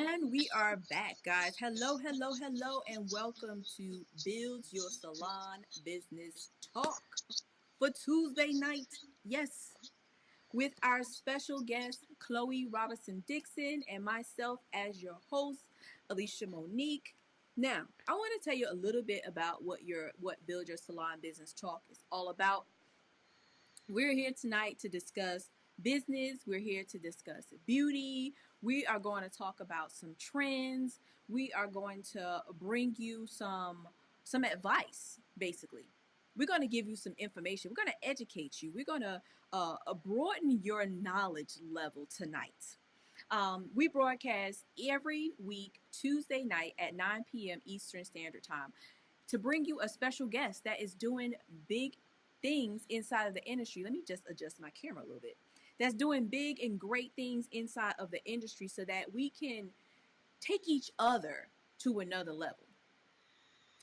And we are back, guys. Hello, hello, hello, and welcome to Build Your Salon Business Talk for Tuesday night. Yes, with our special guest, Chloe Roberson-Dixon, and myself as your host, ElishaMonique. Now, I want to tell you a little bit about what Build Your Salon Business Talk is all about. We're here tonight to discuss business. We're here to discuss beauty. We are going to talk about some trends. We are going to bring you some advice, basically. We're going to give you some information. We're going to educate you. We're going to broaden your knowledge level tonight. We broadcast every week, Tuesday night at 9 p.m. Eastern Standard Time, to bring you a special guest that is doing big things inside of the industry. Let me just adjust my camera a little bit. That's doing big and great things inside of the industry so that we can take each other to another level.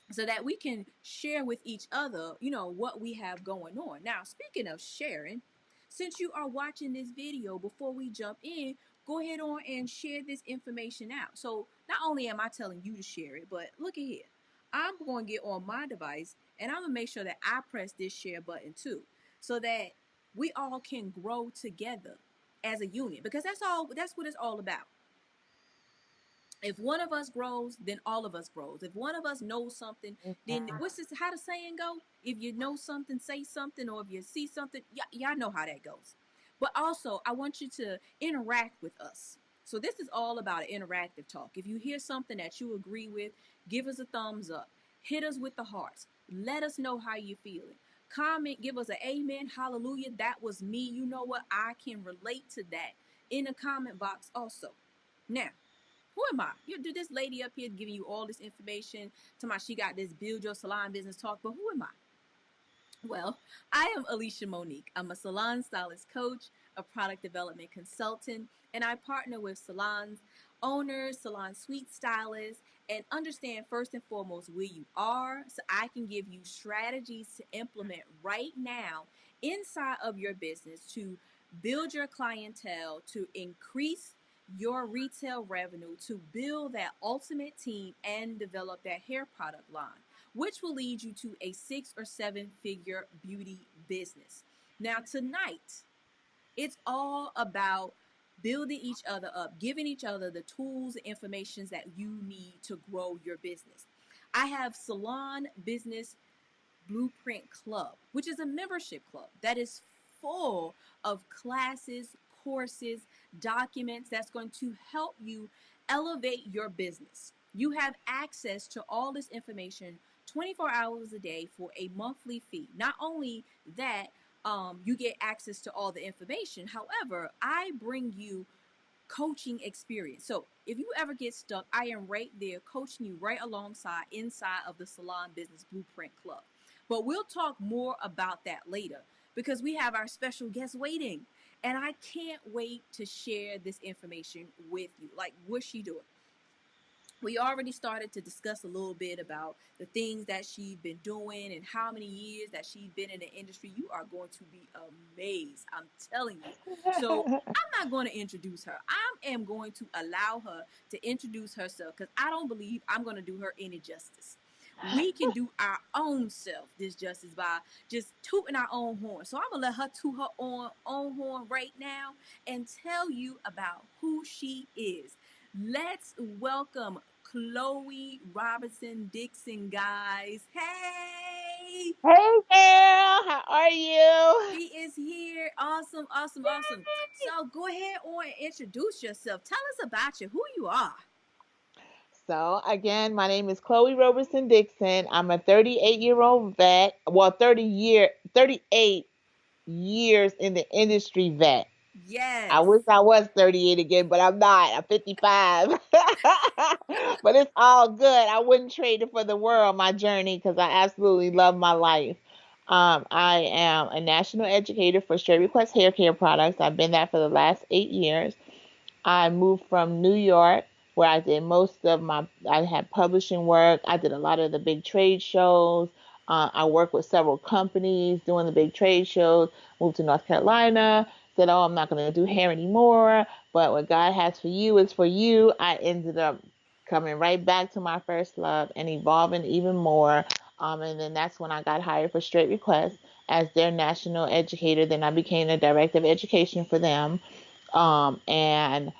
So that we can share with each other, what we have going on. Now, speaking of sharing, since you are watching this video, before we jump in, go ahead on and share this information out. So not only am I telling you to share it, but look at here. I'm going to get on my device and I'm going to make sure that I press this share button too, so that we all can grow together as a unit, because that's what it's all about. If one of us grows, then all of us grows. If one of us knows something, then how the saying go? If you know something, say something, or if you see something, y'all know how that goes. But also, I want you to interact with us. So this is all about an interactive talk. If you hear something that you agree with, give us a thumbs up. Hit us with the hearts. Let us know how you're feeling. Comment, give us an amen, hallelujah, that was me. You know what? I can relate to that in the comment box also. Now, who am I? You do this lady up here giving you all this information. She got this Build Your Salon Business Talk, but who am I? Well, I am ElishaMonique. I'm a salon stylist coach, a product development consultant, and I partner with salons, owners, salon suite stylists, and understand first and foremost where you are so I can give you strategies to implement right now inside of your business to build your clientele, to increase your retail revenue, to build that ultimate team and develop that hair product line, which will lead you to a 6 or 7 figure beauty business. Now, tonight, it's all about building each other up, giving each other the tools and information that you need to grow your business. I have Salon Business Blueprint Club, which is a membership club that is full of classes, courses, documents that's going to help you elevate your business. You have access to all this information 24 hours a day for a monthly fee. Not only that, you get access to all the information. However, I bring you coaching experience. So if you ever get stuck, I am right there coaching you right alongside inside of the Salon Business Blueprint Club. But we'll talk more about that later because we have our special guest waiting. And I can't wait to share this information with you. Like, what's she doing? We already started to discuss a little bit about the things that she's been doing and how many years that she's been in the industry. You are going to be amazed. I'm telling you. So I'm not going to introduce her. I am going to allow her to introduce herself because I don't believe I'm going to do her any justice. We can do our own self this justice by just tooting our own horn. So I'm going to let her toot her own horn right now and tell you about who she is. Let's welcome Chloe Roberson-Dixon, guys. Hey! Hey girl, how are you? She is here. Awesome, awesome, awesome. So go ahead on and introduce yourself. Tell us about you, who you are. So again, my name is Chloe Roberson-Dixon. I'm a 38-year-old vet. Well, 38 years in the industry vet. I Yes. wish I was 38 again, but I'm not. I'm 55. But it's all good. I wouldn't trade it for the world, my journey, because I absolutely love my life. I am a national educator for Straight Request hair care products. I've been that for the last 8 years. I moved from New York, where I did I had publishing work. I did a lot of the big trade shows. I worked with several companies doing the big trade shows. Moved to North Carolina. said, oh, I'm not going to do hair anymore, but what God has for you is for you. I ended up coming right back to my first love and evolving even more. And then that's when I got hired for Straight Request as their national educator. Then I became the director of education for them. And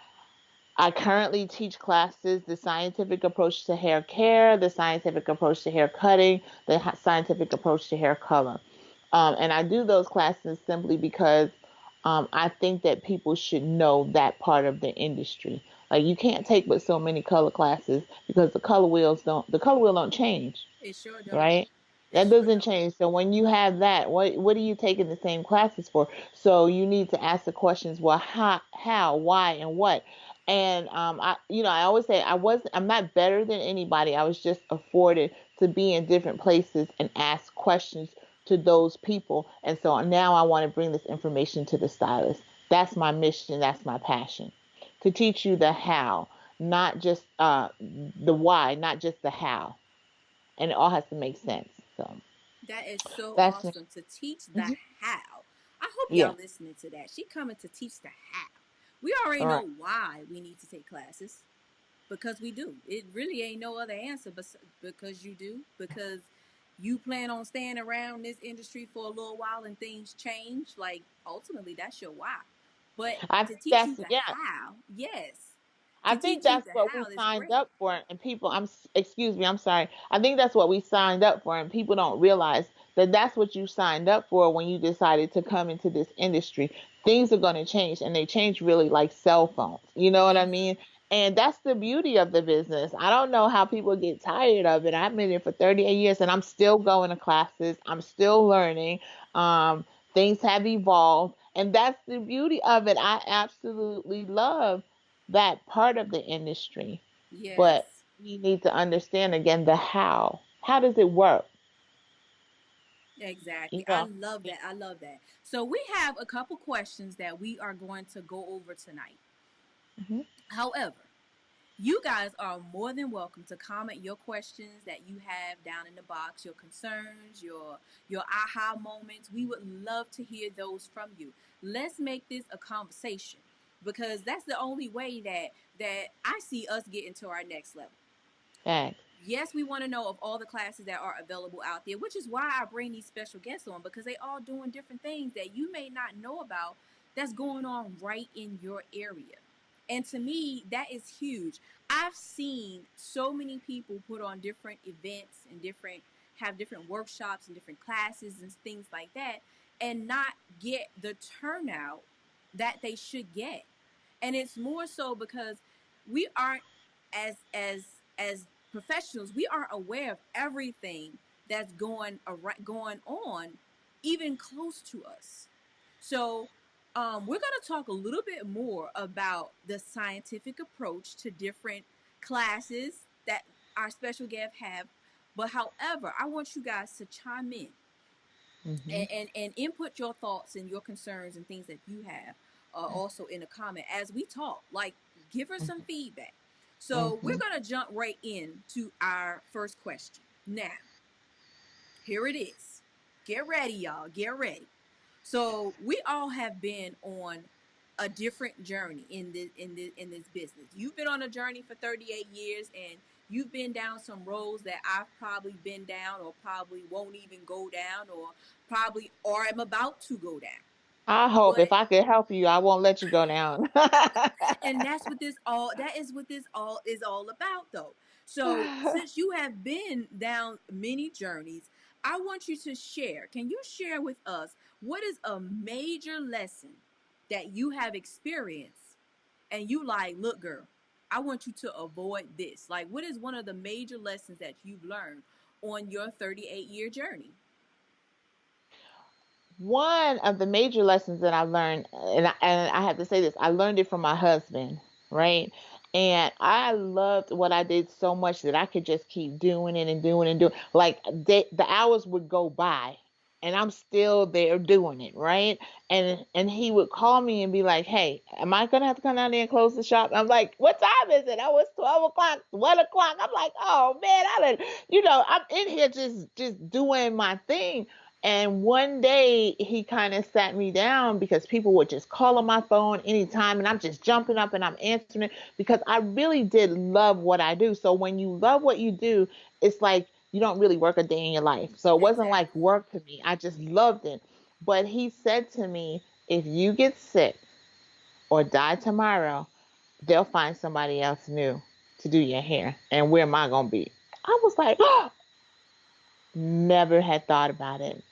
I currently teach classes: the scientific approach to hair care, the scientific approach to hair cutting, the scientific approach to hair color. And I do those classes simply because I think that people should know that part of the industry. Like, you can't take but so many color classes because the color wheel don't change, It sure don't. right? It That sure doesn't don't. change. So when you have that, what are you taking the same classes for? So you need to ask the questions, well, how, why, and what. And I always say I'm not better than anybody. I was just afforded to be in different places and ask questions to those people. And so now I want to bring this information to the stylist. That's my mission. That's my passion. To teach you the how, not just the why, not just the how, and it all has to make sense. So That is so that's awesome to teach the hmm how. I hope yeah, y'all listening to that. She coming to teach the how. We already all right. know why we need to take classes because we do. It really ain't no other answer but because you do, because you plan on staying around this industry for a little while and things change. Like, ultimately, that's your why. But I to think teach you that's the yeah. how, yes, I to think teach you that's the what we how is signed great. up for, and people. Excuse me. I'm sorry. I think that's what we signed up for, and people don't realize that that's what you signed up for when you decided to come into this industry. Things are going to change, and they change really like cell phones. You know what I Mm-hmm. mean? And that's the beauty of the business. I don't know how people get tired of it. I've been here for 38 years, and I'm still going to classes. I'm still learning. Um, Things have evolved, and that's the beauty of it. I absolutely love that part of the industry. But Yes. we need to understand again the how. How does it work? Exactly. You I know. love that. I love that. So we have a couple questions that we are going to go over tonight. Hmm. However, you guys are more than welcome to comment your questions that you have down in the box, your concerns, your aha moments. We would love to hear those from you. Let's make this a conversation because that's the only way that I see us getting to our next level. Facts. Yes, we want to know of all the classes that are available out there, which is why I bring these special guests on because they all doing different things that you may not know about that's going on right in your area. And to me, that is huge. I've seen so many people put on different events and different workshops and different classes and things like that and not get the turnout that they should get. And it's more so because we aren't as professionals, we aren't aware of everything that's going on, even close to us. So, we're going to talk a little bit more about the scientific approach to different classes that our special guests have. But however, I want you guys to chime in Hmm. and input your thoughts and your concerns and things that you have also in a comment as we talk. Like, give her some feedback. So we're Hmm. gonna jump right in to our first question. Now, here it is. Get ready, y'all. Get ready. So we all have been on a different journey in this business. You've been on a journey for 38 years and you've been down some roads that I've probably been down or probably won't even go down or probably or am about to go down. I hope But if I could help you, I won't let you go down. and that is what this all is all about though. So since you have been down many journeys, I want you to share. Can you share with us what is a major lesson that you have experienced and you like, look girl, I want you to avoid this. Like, what is one of the major lessons that you've learned on your 38-year journey? One of the major lessons that I learned, and I have to say this, I learned it from my husband, right? And I loved what I did so much that I could just keep doing it and doing and doing. Like, the hours would go by, and I'm still there doing it, right? And he would call me and be like, "Hey, am I gonna have to come down there and close the shop?" I'm like, "What time is it?" Oh, it's 12 o'clock, 1 o'clock. I'm like, "Oh man, I'm in here just doing my thing." And one day he kind of sat me down because people would just call on my phone anytime, and I'm just jumping up and I'm answering it because I really did love what I do. So when you love what you do, it's like you don't really work a day in your life. So it wasn't like Exactly. work to me. I just loved it. But he said to me, if you get sick or die tomorrow, they'll find somebody else new to do your hair. And where am I going to be? I was like, oh, never had thought about it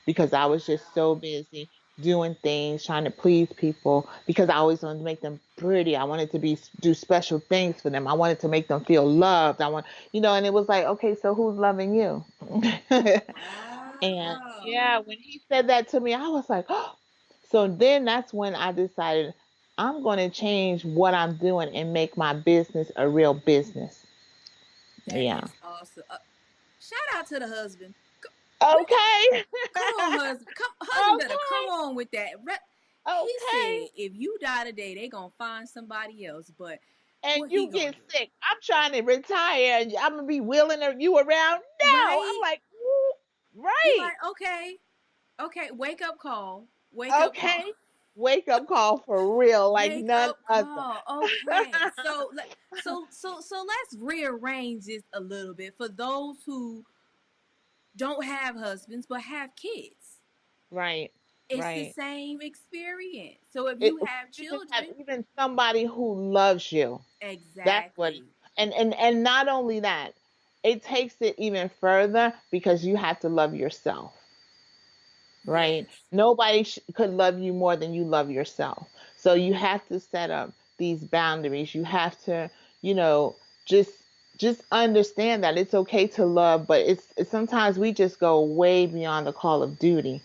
because I was just so busy doing things, trying to please people because I always wanted to make them pretty. I wanted to be do special things for them. I wanted to make them feel loved. And it was like, okay, so who's loving you? And Wow. yeah, when he said that to me, I was like, oh. So then that's when I decided I'm going to change what I'm doing and make my business a real business. That Yeah. is awesome. Shout out to the husband. We got, Okay. come on, husband. Husband better come Okay. on with that. He Okay. said, if you die today, they gonna find somebody else. But And what he you gonna get do? sick. I'm trying to retire and I'm gonna be wheeling you around. No, I'm Right? like, "Ooh, You right, like, okay, okay, wake up call. Wake up call. okay. Wake up call for real, like Wake none up other. call. Okay. So let's rearrange this a little bit for those who don't have husbands but have kids. Right, It's the right. same experience. So if It, you have you just have children, even somebody who loves you. That's what. exactly. And not only that, it takes it even further because you have to love yourself. Right? Yes. Nobody could love you more than you love yourself. So you have to set up these boundaries. You have to, you know, just just understand that it's okay to love, but it's sometimes we just go way beyond the call of duty,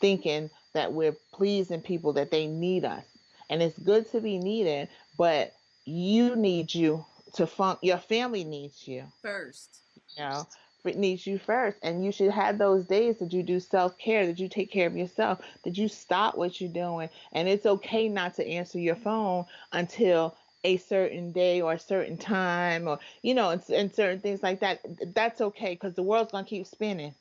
thinking that we're pleasing people that they need us. And it's good to be needed, but you need you to your family needs you, First. you know, it needs you first. And you should have those days that you do self care, that you take care of yourself, that you stop what you're doing. And it's okay not to answer your phone until a certain day or a certain time, or, and certain things like that. That's okay because the world's going to keep spinning.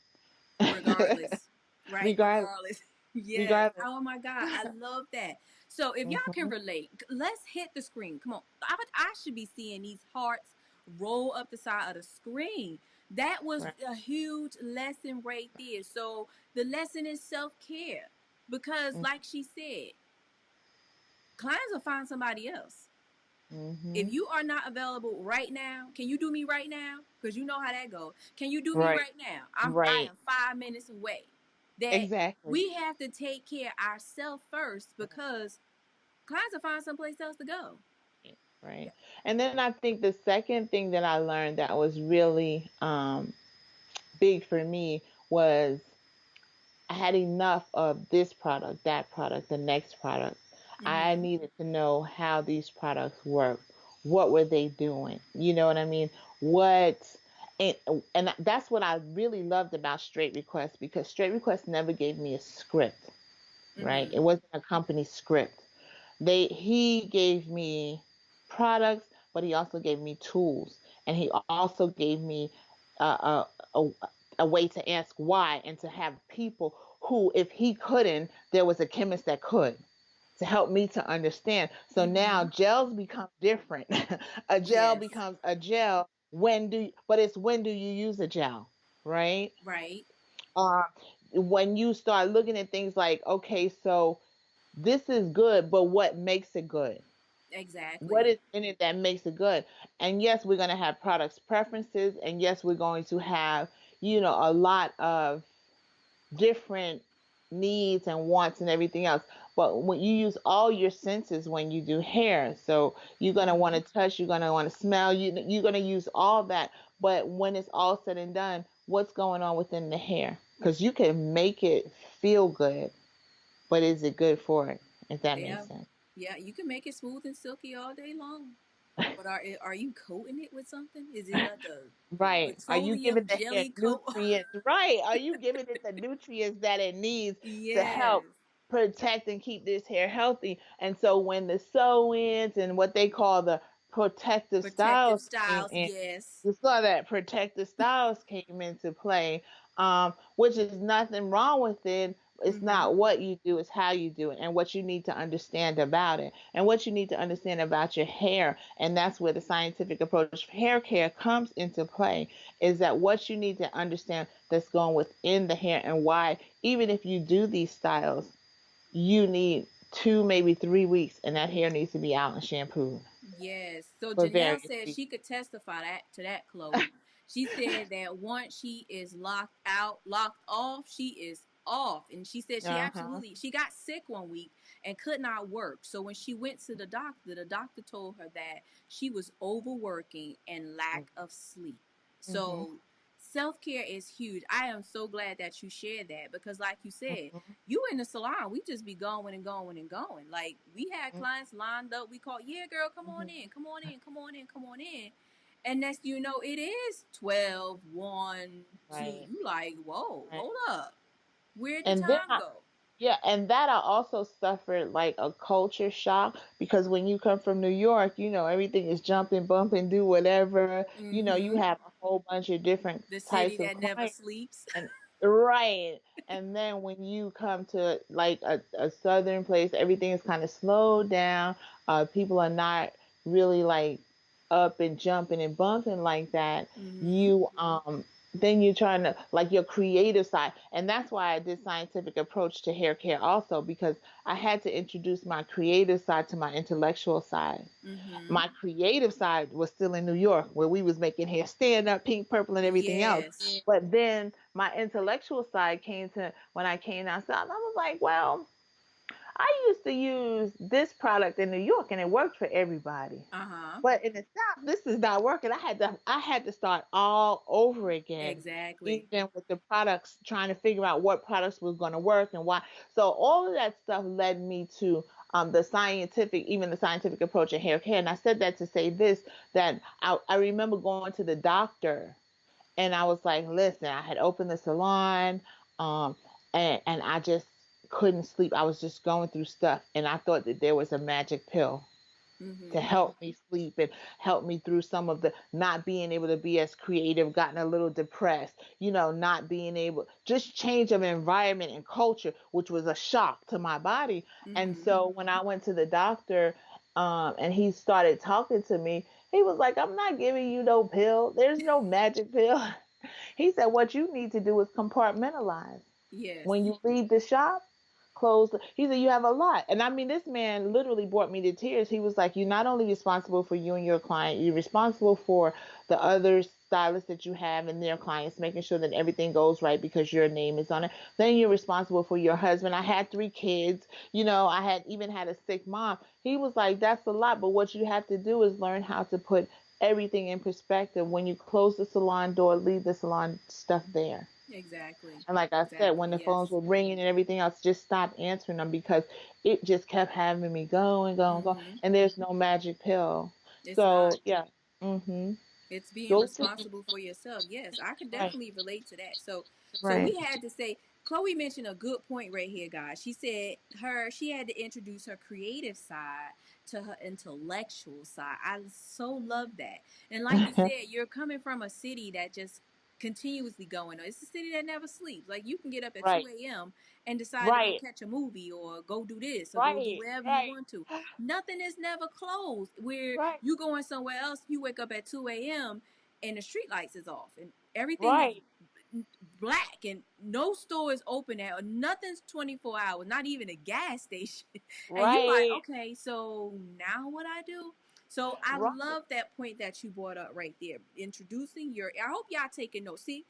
Regardless. Right? regardless. Regardless. Yes. Regardless. Oh my God. I love that. So if y'all can Hmm. relate, let's hit the screen. Come on. I should be seeing these hearts roll up the side of the screen. That was Right. a huge lesson right there. So the lesson is self care. Because, like she said, clients will find somebody else. If Mm-hmm. you are not available right now, can you do me right now? Because you know how that goes. Can you do me Right. right now? I Right. am 5 minutes away. That Exactly. we have to take care of ourselves first because clients will find someplace else to go. Right. Yeah. And then I think the second thing that I learned that was really big for me was I had enough of this product, that product, the next product. I Mm-hmm. needed to know how these products work. What were they doing? You know what I mean? What and and that's what I really loved about Straight Request because Straight Request never gave me a script, right? Mm-hmm. It wasn't a company script. He gave me products, but he also gave me tools, and he also gave me a, a a way to ask why and to have people who, if he couldn't, there was a chemist that could to help me to understand. So now Mm-hmm. gels become different. A gel Yes. becomes a gel but it's when do you use a gel, right? Right. Uh, when you start looking at things like, okay, so this is good, but what makes it good? What Exactly. is in it that makes it good? And yes, we're going to have products preferences, and yes, we're going to have, a lot of different needs and wants and everything else. But when you use all your senses when you do hair, so you're going to want Mm-hmm. to touch, you're going to want to smell, you're going to use all that. But when it's all said and done, what's going on within the hair? Because you can make it feel good, but is it good for it? If that Yeah. makes sense. Yeah. You can make it smooth and silky all day long. But are you coating it with something? Is it like a Right. Are you petroleum giving the hair jelly coat? nutrients? Right. Are you giving it the nutrients that it needs to Yes. help protect and keep this hair healthy? And so when the sew-ins and what they call the protective Protective styles came styles, in, yes. you saw that protective styles came into play. which is nothing wrong with it. It's Mm-hmm. not what you do, it's how you do it, and what you need to understand about it, and what you need to understand about your hair. And that's where the scientific approach for hair care comes into play, is that what you need to understand that's going within the hair, and why, even if you do these styles, you need 2, maybe 3 weeks, and that hair needs to be out and shampooed Yes. So for Janelle various said she reasons. could testify that to that, Chloe. She said that once she is locked out, locked off, she is off. And she said Uh-huh. she got sick one week and could not work. So when she went to the doctor told her that she was overworking and lack of sleep. Mm-hmm. So self-care is huge. I am so glad that you shared that because like you said, Mm-hmm. you in the salon, we just be going and going and going. Like we had clients lined up. We called, yeah, girl, come on Mm-hmm. in, come on in, come on in, come on in. And next you know, it is 12, 1, 2. Right. You like, whoa, Right. hold up. Where'd the And then time go? yeah, and that I also suffered like a culture shock, because when you come from New York, everything is jumping, bumping, do whatever. You Mm-hmm. have a whole bunch of different The city types of that never clients. sleeps. And right. And then when you come to like a southern place, everything is kind of slowed down. People are not really like up and jumping and bumping like that. Mm-hmm. You then you're trying to like your creative side. And that's why I did scientific approach to hair care also, because I had to introduce my creative side to my intellectual side. Mm-hmm. My creative side was still in New York, where we was making hair stand up, pink, purple, and everything else. Yes. But then my intellectual side came to when I came down south. I was like, well, I used to use this product in New York and it worked for everybody. Uh-huh. But in the South, this is not working. I had to start all over again, Exactly. even with the products, trying to figure out what products was going to work and why. So all of that stuff led me to even the scientific approach of hair care. And I said that to say this, that I remember going to the doctor, and I was like, listen, I had opened the salon, um, and I just couldn't sleep. I was just going through stuff, and I thought that there was a magic pill to Mm-hmm. help me sleep and help me through some of the not being able to be as creative, gotten a little depressed, not being able, just change of environment and culture, which was a shock to my body. And Mm-hmm. so when I went to the doctor, and he started talking to me, he was like, I'm not giving you no pill. There's no magic pill. He said, what you need to do is compartmentalize. Yes. When you leave the shop, close. He said, you have a lot. And I mean, this man literally brought me to tears. He was like, you're not only responsible for you and your client, you're responsible for the other stylists that you have and their clients, making sure that everything goes right because your name is on it. Then you're responsible for your husband. I had 3 kids. I had even had a sick mom. He was like, that's a lot. But what you have to do is learn how to put everything in perspective. When you close the salon door, leave the salon stuff there. Exactly. And like I said, when Exactly. the phones Yes. were ringing and everything else, just stop answering them, because it just kept having me going, going, going. Mm-hmm. And there's no magic pill. It's not. So yeah. Mhm. It's being Those two. responsible for yourself. Yes, I could Right. definitely relate to that. So Right. we had to say, Chloe mentioned a good point right here, guys. She said she had to introduce her creative side to her intellectual side. I so love that. And like you said, you're coming from a city that just continuously going on. It's a city that never sleeps. Like you can get up at Right. 2 a.m. and decide to go Right. catch a movie or go do this or go do Right. wherever you Right. want to. Nothing is never closed. Where Right. you going somewhere else, you wake up at 2 a.m. and the street lights is off and everything is Right. black and no store is open at or nothing's 24 hours, not even a gas station. And you like, Right. okay, so now what I do? So I Right. love that point that you brought up right there. Introducing I hope y'all taking notes. See,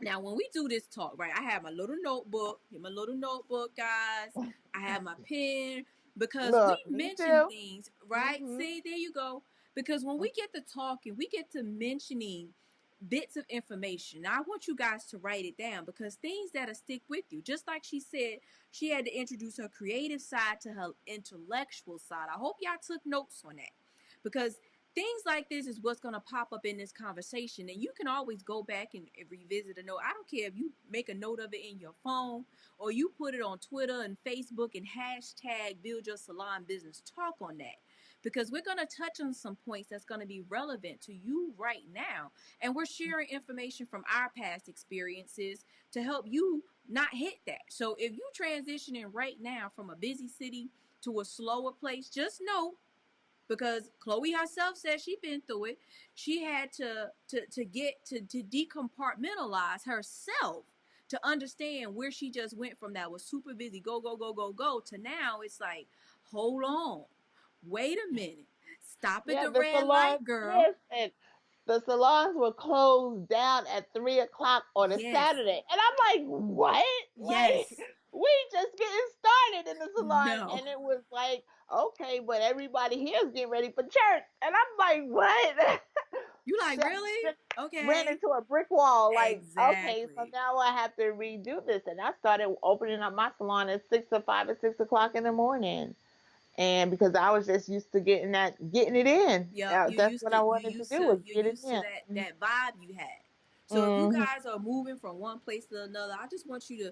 now, when we do this talk, right, I have my little notebook. Get my little notebook, guys. I have my pen because we Look, me mention too. things, right? Mhm. See, there you go. Because when we get to talking, we get to mentioning bits of information. Now, I want you guys to write it down because things that'll stick with you. Just like she said, she had to introduce her creative side to her intellectual side. I hope y'all took notes on that because things like this is what's going to pop up in this conversation, and you can always go back and revisit a note. I don't care if you make a note of it in your phone or you put it on Twitter and Facebook and hashtag build your salon business talk on that, because we're going to touch on some points that's going to be relevant to you right now. And we're sharing information from our past experiences to help you not hit that. So if you transitioning right now from a busy city to a slower place, just know, because Chloe herself said she been through it. She had to get to decompartmentalize herself to understand where she just went from that was super busy, go go go go go, to now it's like, hold on, wait a minute, stop at Yeah, the the red salons, light, girl. listen, the salons were closed down at 3 o'clock on a Yes, Saturday. And I'm like, what? Like, yes, we just getting started in the salon. no. And it was like, okay, but everybody here is getting ready for church. And I'm like, what? You like, Just really? ran Okay, into a brick wall. Like, okay, so exactly. now I have to redo this. And I started opening up my salon at 6 or 5 or 6 o'clock in the morning. And because I was just used to getting it in. Yep, That's what I wanted to do, was you're get it used to in. that vibe you had. So if you Mm-hmm. guys are moving from one place to another, I just want you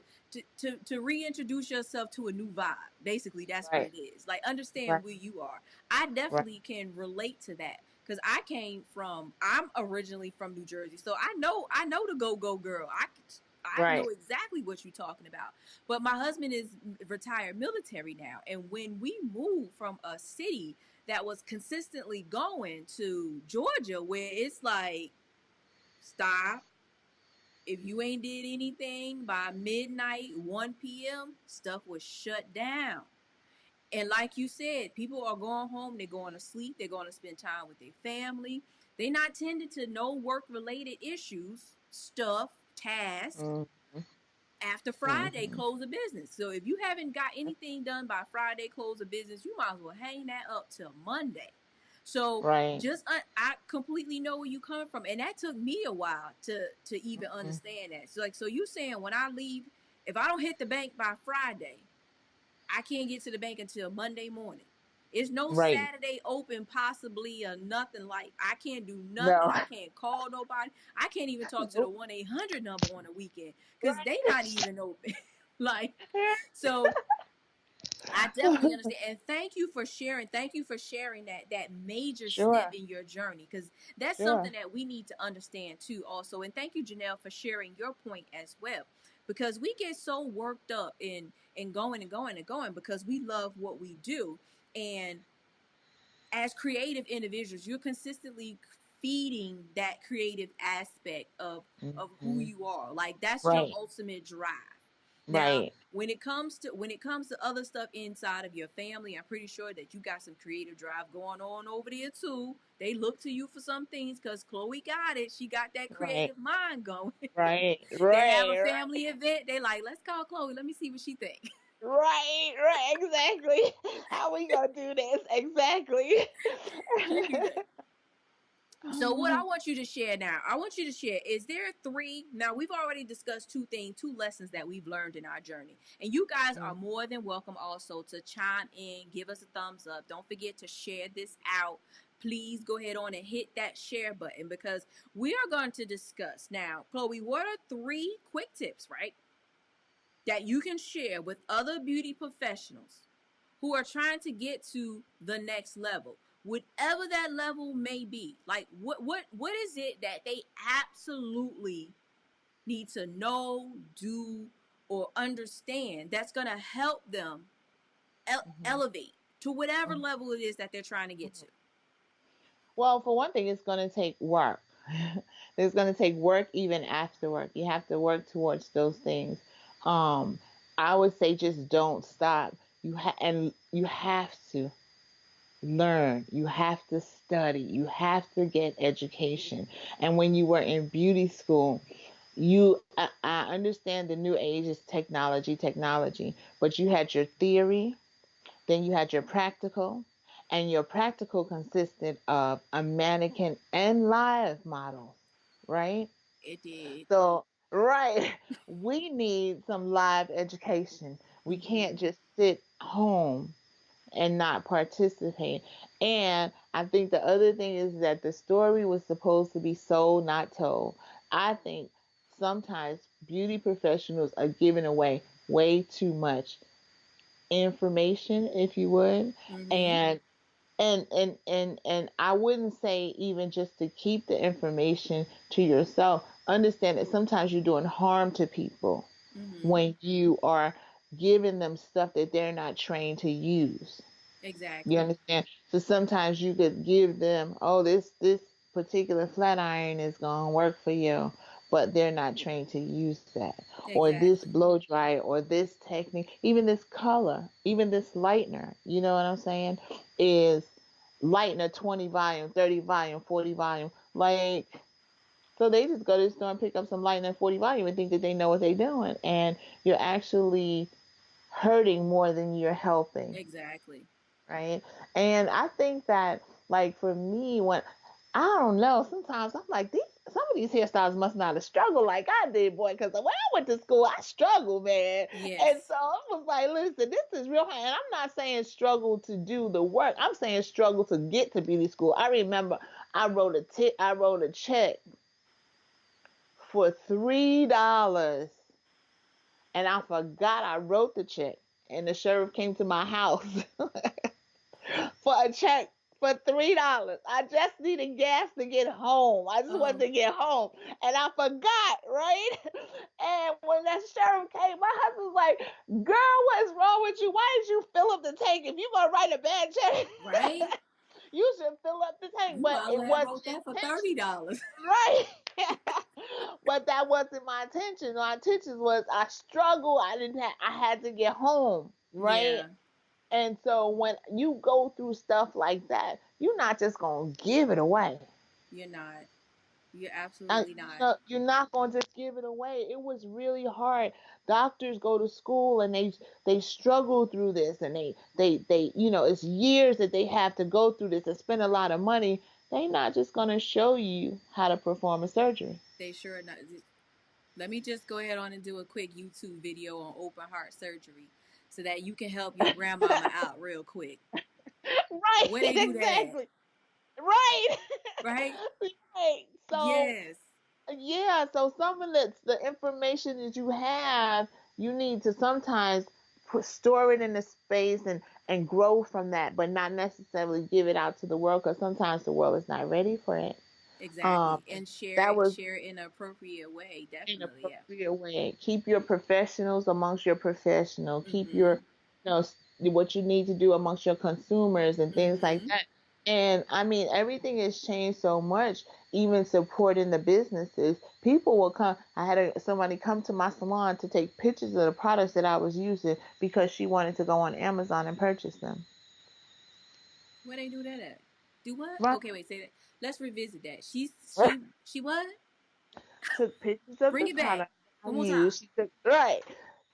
to reintroduce yourself to a new vibe. Basically, that's what Right, it is. Like, understand right, where you are. I right. definitely can relate to that because I'm originally from New Jersey, so I know the go go girl. I know Right. exactly what you're talking about. But my husband is retired military now, and when we moved from a city that was consistently going to Georgia, where it's like, stop. If you ain't did anything by midnight, 1 p.m., stuff was shut down. And like you said, people are going home, they're going to sleep, they're going to spend time with their family. They're not tended to no work related issues, stuff, tasks. Mm-hmm. After Friday, Mm-hmm. close of business. So if you haven't got anything done by Friday, close of business, you might as well hang that up till Monday. So Right. I completely know where you come from, and that took me a while to even Mm-hmm. understand that. So like, so you saying when I leave, if I don't hit the bank by Friday, I can't get to the bank until Monday morning. It's no Right. Saturday open, possibly, or nothing. Like, I can't do nothing. No. I can't call nobody. I can't even talk to the Nope. 1-800 number on the weekend because they Right. not even open. Like, so I definitely understand, and thank you for sharing. Thank you for sharing that major step Sure. in your journey, because that's something Sure. that we need to understand too. Also, and thank you, Janelle, for sharing your point as well, because we get so worked up in going and going and going because we love what we do, and as creative individuals, you're consistently feeding that creative aspect of who Mm-hmm. you are. Like, that's your Right. ultimate drive. Now, Right. when it comes to other stuff inside of your family, I'm pretty sure that you got some creative drive going on over there too. They look to you for some things because Chloe got it. She got that Right. creative mind going. Right. They have a Right. family event. They like, let's call Chloe. Let me see what she think. Right. Right. Exactly. How we gonna do this? Exactly. Period. So what I want you to share now, I want you to share, is there three, now we've already discussed two lessons that we've learned in our journey. And you guys are more than welcome also to chime in, give us a thumbs up. Don't forget to share this out. Please go ahead on and hit that share button, because we are going to discuss now, Chloe, what are three quick tips, right, that you can share with other beauty professionals who are trying to get to the next level, whatever that level may be. Like, what is it that they absolutely need to know, do, or understand that's going to help them Mhm. elevate to whatever Mhm. level it is that they're trying to get to? Well, for one thing, it's going to take work. It's going to take work even after work. You have to work towards those things. Um, I would say just don't stop. And you have to learn. You have to study. You have to get education. And when you were in beauty school, I understand the new age is technology, but you had your theory, then you had your practical, and your practical consisted of a mannequin and live models, right? It did. So, right, we need some live education. We Mm-hmm. can't just sit home and not participate. And I think the other thing is that the story was supposed to be sold, not told. I think sometimes beauty professionals are giving away way too much information, if you would. Mm-hmm. And And I wouldn't say even just to keep the information to yourself. Understand that sometimes you're doing harm to people Mm-hmm. when you are giving them stuff that they're not trained to use. You Exactly. understand? So sometimes you could give them, oh, this particular flat iron is gonna work for you, but they're not trained to use that. Or this Exactly. blow dryer, or this technique, even this color, even this lightener. You know what I'm saying? Is lightener 20 volume, 30 volume, 40 volume. Like, so they just go to the store and pick up some lightener 40 volume and think that they know what they're doing, and you're actually hurting more than you're helping, Exactly. right? And I think that, like for me, when I don't know, sometimes I'm like, some of these hairstyles must not have struggled like I did, boy. Because when I went to school, I struggled, man. And Yes. so I was like, listen, this is real hard. And I'm not saying struggle to do the work. I'm saying struggle to get to beauty school. I remember I wrote a check for $3, and I forgot I wrote the check. And the sheriff came to my house for a check for $3. I just needed gas to get home. I just wanted Oh, to get home. And I forgot, right? And when that sheriff came, my husband was like, girl, what's wrong with you? Why did you fill up the tank? If you're gonna write a bad right. check, you should fill up the tank. You But might as it well have wasn't wrote that for intentional. $30. Right. But that wasn't my intention. My intention was I struggled. I had to get home, right? Yeah, And so when you go through stuff like that, you're not just gonna give it away. you're not. You're absolutely not. You're not gonna just give it away. It was really hard. Doctors go to school and they struggle through this, and they it's years that they have to go through this and spend a lot of money. They not just gonna show you how to perform a surgery. They sure not. Let me just go ahead on and do a quick YouTube video on open heart surgery so that you can help your grandmama out real quick. Right, Where they do that at? exactly. Right. Right? Right. So Yes. yeah, so some of the information that you have, you need to sometimes store it in a space and grow from that, but not necessarily give it out to the world, because sometimes the world is not ready for it. Exactly. And And share that it, was share it in an appropriate way. in an Definitely, yeah. appropriate way. Keep your professionals amongst your professional. Keep Mm-hmm. your, what you need to do amongst your consumers and things like Mm-hmm. that. And I mean, everything has changed so much. Even supporting the businesses, people will come. I had somebody come to my salon to take pictures of the products that I was using because she wanted to go on Amazon and purchase them. Where they do that at? Do what? Right. Okay, wait, say that. Let's revisit that. Right. She what? Took pictures of Bring the it back. products I One more time. used. She took, right,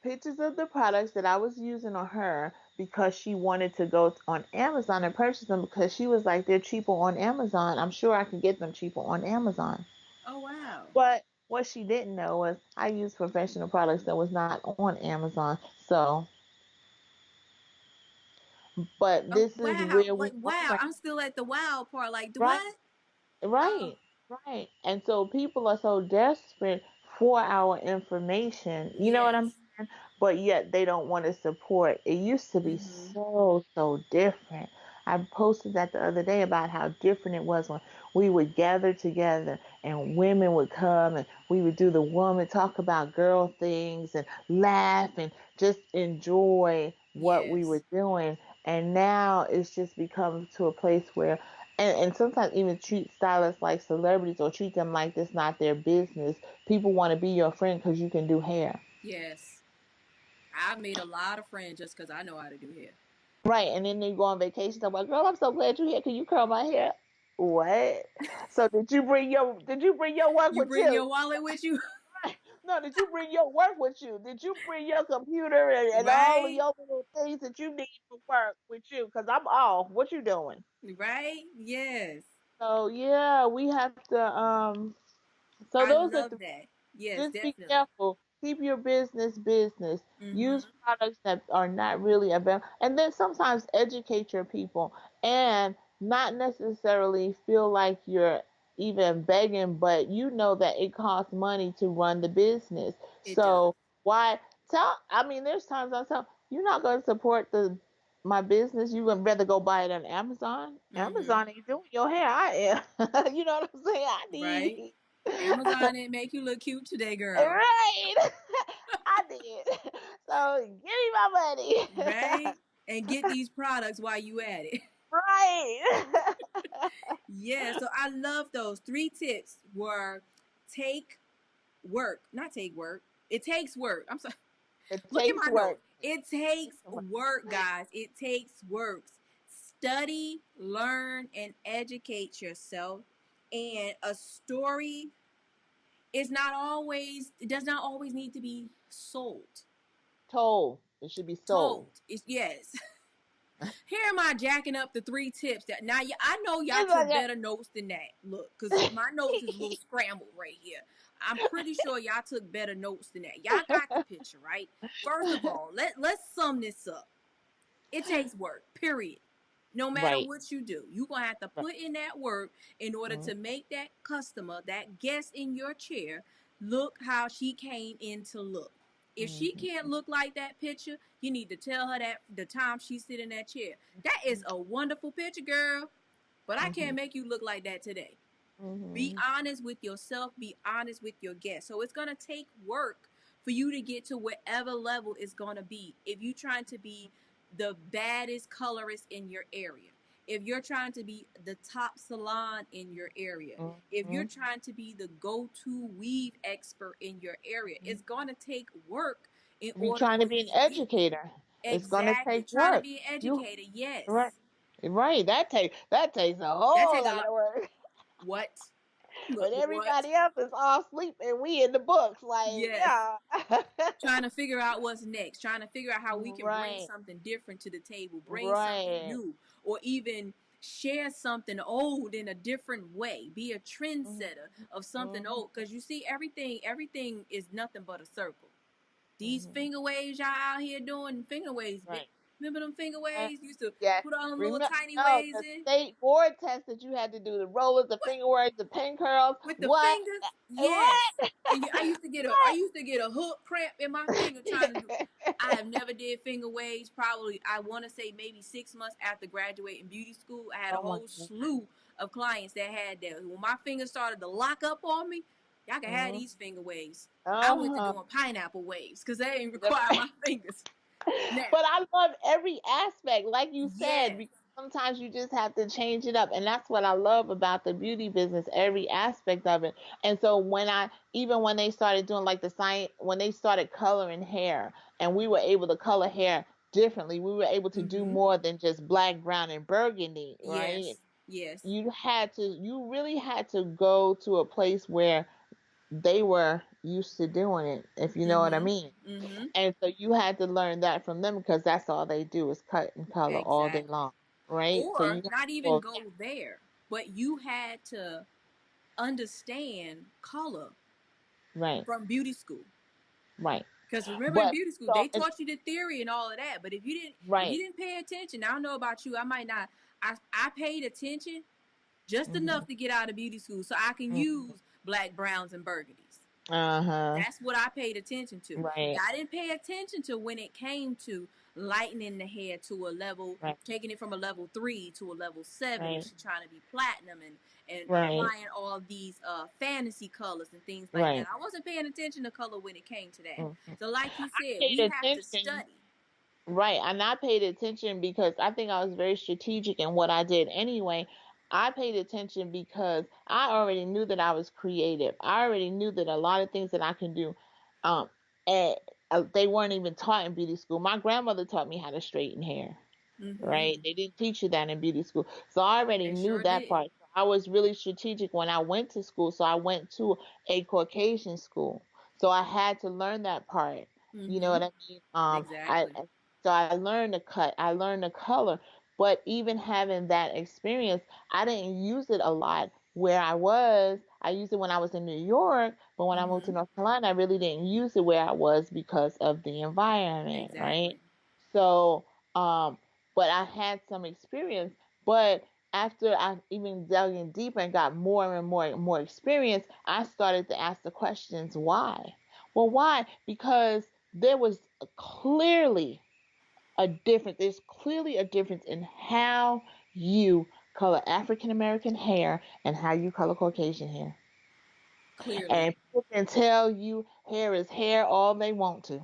pictures of the products that I was using on her because she wanted to go on Amazon and purchase them, because she was like, they're cheaper on Amazon. I'm sure I can get them cheaper on Amazon. Oh wow. But what she didn't know was I use professional products that was not on Amazon. So, but Oh this is wow. where Like we are wow. right. I'm still at the wow part. Like the Right. what? Oh Right, right. And so people are so desperate for our information. You know what I'm yes. saying? But yet they don't want to support. It used to be Mm-hmm. so different. I posted that the other day about how different it was when we would gather together and women would come and we would do the woman talk about girl things and laugh and just enjoy what we Yes. were doing. And now it's just become to a place where, and sometimes even treat stylists like celebrities or treat them like it's not their business. People want to be your friend because you can do hair. Yes. I've made a lot of friends just because I know how to do hair. Right. And then they go on vacation. I'm like, girl, I'm so glad you're here. Can you curl my hair? What? So did you bring your work You with bring you? your wallet with you, No, did you bring your work with you? Did you bring your computer and all of right? your little things that you need for work with you? Because I'm off. What you doing? Right? Yes. So yeah, we have to so I those are love the, that. Yes, just be definitely. careful. Keep your business. Use Mm-hmm. products that are not really available. And then sometimes educate your people and not necessarily feel like you're even begging, but you know that it costs money to run the business. It does. So why I mean, there's times I tell you're not going to support the my business, you would rather go buy it on Amazon. Mm-hmm. Amazon ain't doing your hair. I am. You know what I'm saying? I Right. need. Amazon didn't make you look cute today, girl. Right. I did. So give me my money. Right? And get these products while you at it. Right. Yeah, so I love those. Three tips were take work, not take work. It takes work. I'm sorry. It Look at takes my work. notes. It takes work, guys. It takes work. Study, learn, and educate yourself. And a story is not always, it does not always need to be sold. Told. It should be Told. sold. It's yes. Here am I jacking up the three tips that now I know y'all It's took like better notes than that. Look, because my notes is a little scrambled right here. I'm pretty sure y'all took better notes than that. Y'all got the picture, right? First of all, let's sum this up. It takes work, period. No matter right. what you do, you're going to have to Right. put in that work in order Mhm. to make that customer, that guest in your chair, look how she came in to look. If she can't Mhm. look like that picture, you need to tell her that the time she sit in that chair. That is a wonderful picture, girl, but I can't Mhm. make you look like that today. Be Mhm. honest with yourself, be honest with your guests. So it's going to take work for you to get to whatever level it's going to be. If you're trying to be the baddest colorist in your area, if you're trying to be the top salon in your area, if you're Mhm. trying to be the go-to weave expert in your area, it's going to take work in If you're order trying to for be you an to get there. educator, it's gonna Exactly. take Trying to work. be an You educator, right. yes. Right. That takes a That whole take a lot lot. of work. What? Look, When what? everybody else is all asleep and we in the books, like, Yes. yeah. Trying to figure out what's next, trying to figure out how we can bring Right. something different to the table, bring something Right. new, or even share something old in a different way, be a Mhm. trendsetter of something Mhm. old. Because you see, everything is nothing but a circle. These Mhm. finger waves y'all out here doing, finger waves, Right. remember them finger Uh, waves? Used to yeah. put all them little Remember, tiny no, waves the in. state board test that you had to do, the rollers, the What? finger words, the pin curls. With the What? fingers? Yes. What? And I used to get a I What? used to get a hook cramp in my finger trying to do. I have never did finger waves. Probably I want to say maybe 6 months after graduating beauty school, I had a Oh my whole God. slew of clients that had that. When my fingers started to lock up on me, y'all can have Mhm. these finger waves. I went to Uh-huh. doing pineapple waves because they didn't require my fingers. Now, But I love every aspect, like you said, yes. because sometimes you just have to change it up. And that's what I love about the beauty business, every aspect of it. And so even when they started doing like the science, when they started coloring hair and we were able to color hair differently, we were able to do Mm-hmm. more than just black, brown, and burgundy, right? Yes. Yes. You really had to go to a place where they were used to doing it, if you know what I Mm-hmm. mean. Mm-hmm. And so you had to learn that from them because that's all they do is cut and color all day Exactly. long, right? So you Or got not to even go go there, but you had to understand color right, from beauty school. right. Because remember in But beauty school, so they taught you the theory and all of that. But if you right, didn't pay attention, I don't know about you, I might not. I paid attention just hmm enough to get out of beauty school so I can hmm use black, browns, and burgundies. uh huh, That's what I paid attention to. right, I didn't pay attention to when it came to lightening the hair to a level, right, taking it from a level 3 to a level 7 if right, she's trying to be platinum, and right, applying all these fantasy colors and things like that. right. I wasn't paying attention to color when it came to that. Mhm. So, like you I said, paid we have to attention. study. Right. And I paid attention because I think I was very strategic in what I did anyway. I paid attention because I already knew that I was creative. I already knew that a lot of things that I can do, um, and, they weren't even taught in beauty school. My grandmother taught me how to straighten hair, right? Mm-hmm. They didn't teach you that in beauty school. So I already They knew sure that didn't. part. So I was really strategic when I went to school. So I went to a Caucasian school. So I had to learn that part. You know Mm-hmm. what I mean? Exactly. So I learned to cut, I learned to color. But even having that experience, I didn't use it a lot where I was. I used it when I was in New York, but when I moved to Mm-hmm. North Carolina, I really didn't use it where I was because of the environment, right? Exactly. So, um, but I had some experience. But after I even dug in deeper and got more and more experience, I started to ask the questions why. Well, why? Because there was clearly a difference. There's clearly a difference in how you color African American hair and how you color Caucasian hair. Clearly. And people can tell you hair is hair all they want to,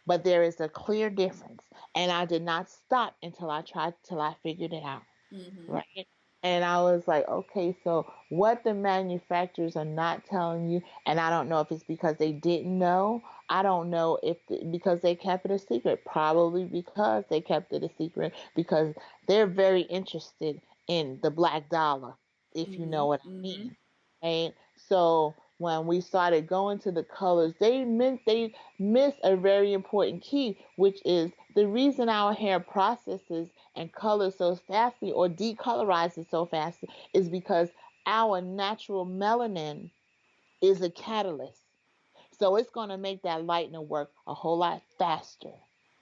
but there is a clear difference. And I did not stop until I tried, till I figured it out. Mm-hmm. Right? And I was like, okay, so what the manufacturers are not telling you, and I don't know if it's because they didn't know. I don't know if because they kept it a secret. Probably because they kept it a secret because they're very interested in the black dollar, if you Mm-hmm. know what I Mm-hmm. mean. Right? So when we started going to the colors, they missed a very important key, which is the reason our hair processes and colors so fastly or decolorizes so fast is because our natural melanin is a catalyst. So it's going to make that lightener work a whole lot faster,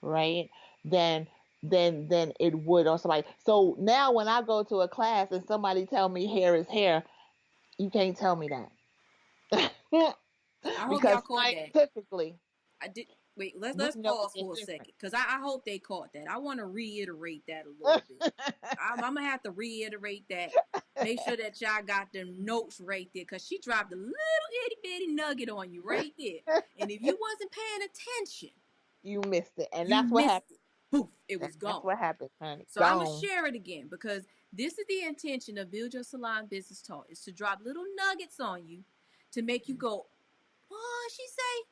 right? Than than it would on somebody. So now when I go to a class and somebody tell me hair is hair, you can't tell me that. I hope y'all Because caught that. scientifically, I did. Wait, let's we let's know that pause they're for a different. second because I hope they caught that. I want to reiterate that a little bit. I'm gonna have to reiterate that. Make sure that y'all got them notes right there because she dropped a little itty bitty nugget on you right there. And if you wasn't paying attention, You missed it, and you that's what missed happened. it. Poof, it And was that's gone. what happened, honey. So I'm gonna Gone. share it again because this is the intention of Build Your Salon Business Talk is to drop little nuggets on you to make you go, what she say?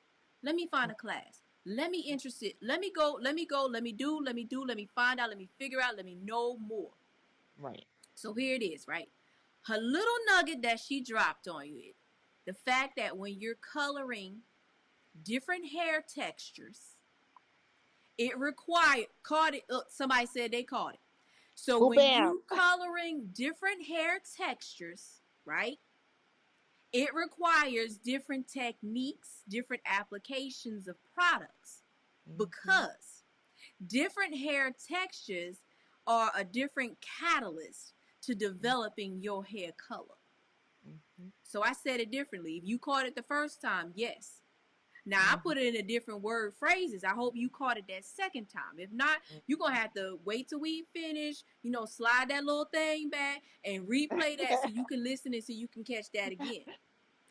Let me find a class. Let me interested. Let me go. Let me go. Let me do. Let me do. Let me find out. Let me figure out. Let me know more. Right. So here it is, right? Her little nugget that she dropped on you. The fact that when you're coloring different hair textures, it required caught it. Somebody said they caught it. So Who when bam? you coloring different hair textures, right? It requires different techniques, different applications of products Mm-hmm. because different hair textures are a different catalyst to developing your hair color. Mm-hmm. So I said it differently. If you caught it the first time, yes. Now I Mm-hmm. put it in a different word phrases. I hope you caught it that second time. If not, you're gonna have to wait till we finish, slide that little thing back and replay that so you can listen and so you can catch that again.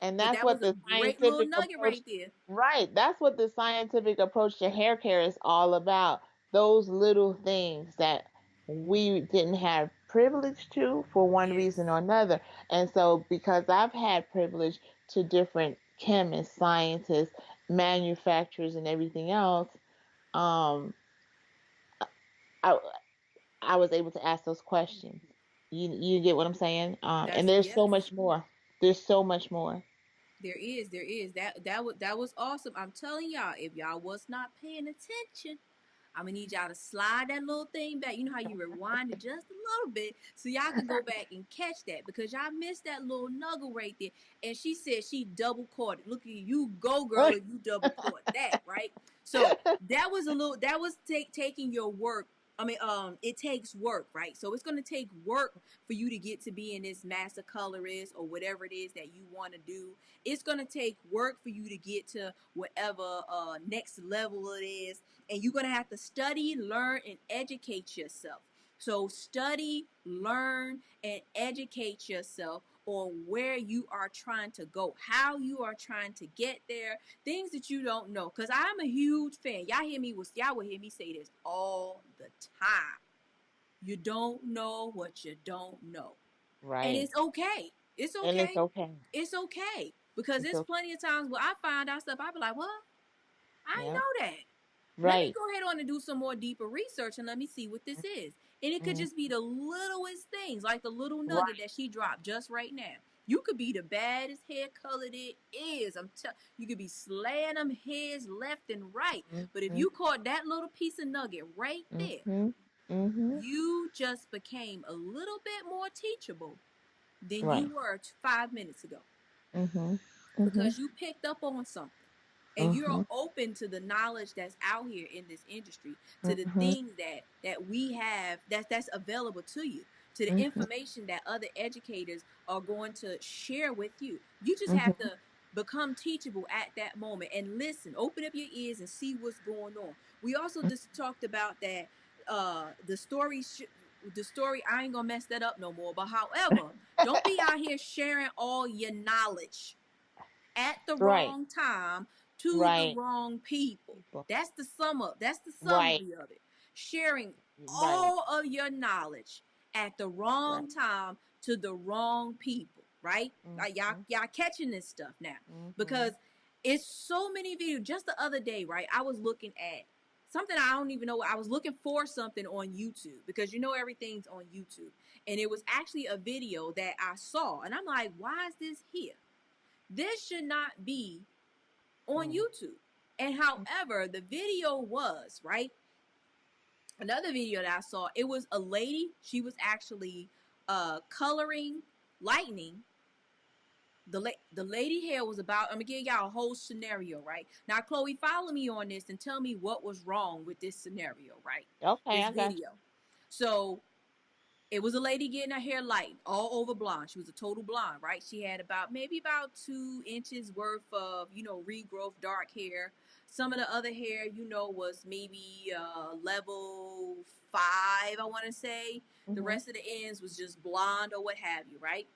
And But that's that was what a the great little scientific nugget approach, right there. right? That's what the scientific approach to hair care is all about. Those little things that we didn't have privilege to for one Yes. reason or another. And so, because I've had privilege to different chemists, scientists, manufacturers, and everything else, um, I, I was able to ask those questions. You get what I'm saying? And That's there's so yes. much more. There's so much more. There is. That was awesome. I'm telling y'all, if y'all was not paying attention, I'm gonna need y'all to slide that little thing back. You know how you rewind it just a little bit, so y'all can go back and catch that because y'all missed that little nuggle right there. And she said she double caught it. Look at you, go girl, if you double caught that, right? So that was a little. That was taking your work. I mean, it takes work, right? So it's gonna take work for you to get to being this master colorist or whatever it is that you want to do. It's gonna take work for you to get to whatever next level it is, and you're gonna have to study, learn, and educate yourself. So study, learn, and educate yourself on where you are trying to go, how you are trying to get there, things that you don't know. Cause I'm a huge fan. Y'all will hear me say this all the time. You don't know what you don't know. And Right. it's okay. It's And it's okay. okay. It's okay. Because It's there's okay. plenty of times where I find out stuff, I be like, what? I ain't Yeah. know that. Let me Right. go ahead on and do some more deeper research and let me see what this is. And it could Mm, just be the littlest things, like the little nugget right. that she dropped just right now. You could be the baddest hair color it is. You could be slaying them hairs left and right. But if Mm-hmm. you caught that little piece of nugget right there, Mm-hmm. Mm-hmm. you just became a little bit more teachable than you Right. were 5 minutes ago Mm-hmm. Mm-hmm. because you picked up on something and you're Mm-hmm. open to the knowledge that's out here in this industry, to the Mm-hmm. things that we have that's available to you, to the Mm-hmm. information that other educators are going to share with you. You just have Mm-hmm. to become teachable at that moment and listen, open up your ears and see what's going on. We also just talked about that the story the story, I ain't gonna mess that up no more, but however, don't be out here sharing all your knowledge at the Right. wrong time to the Right. wrong people. People. That's the Right. summary of it. Sharing Right. all of your knowledge at the wrong Right. time to the wrong people, right? Like Mhm. y'all catching this stuff now. Because Mhm. it's so many videos. Just the other day, right? I was looking at something I don't even know. I was looking for something on YouTube because you know everything's on YouTube. And it was actually a video that I saw. And I'm like, why is this here? This should not be on Mm. YouTube. And however, the video was, right? Another video that I saw, it was a lady. She was actually coloring lightning. The lady hair was about, I'm gonna give y'all a whole scenario, right? Now, Chloe, follow me on this and tell me what was wrong with this scenario, right? Okay, This I got video. So it was a lady getting her hair light, all over blonde. She was a total blonde, right? She had maybe about 2 inches worth of, regrowth, dark hair. Some of the other hair, was maybe level 5, I want to say. you. The Mhm. rest of the ends was just blonde or what have you, right?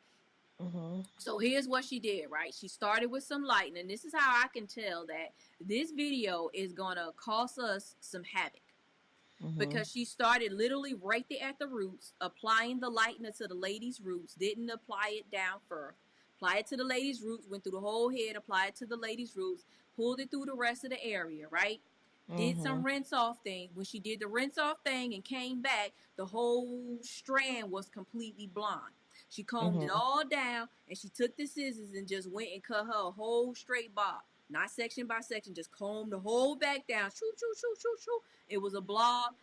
Mhm. So here's what she did, right? She started with some lighting, and this is how I can tell that this video is gonna cause us some havoc, Mhm. because she started literally right there at the roots, applying the lightener to the lady's roots, didn't apply it down fur. Apply it to the lady's roots, went through the whole head, applied it to the lady's roots, pulled it through the rest of the area, right? Did some Mhm. rinse off thing. When she did the rinse off thing and came back, the whole strand was completely blonde. She combed it Mhm. all down and she took the scissors and just went and cut her a whole straight bob. Not section by section, just combed the whole back down. Shoo, shoo, shoo, shoo, shoo. It was a bob,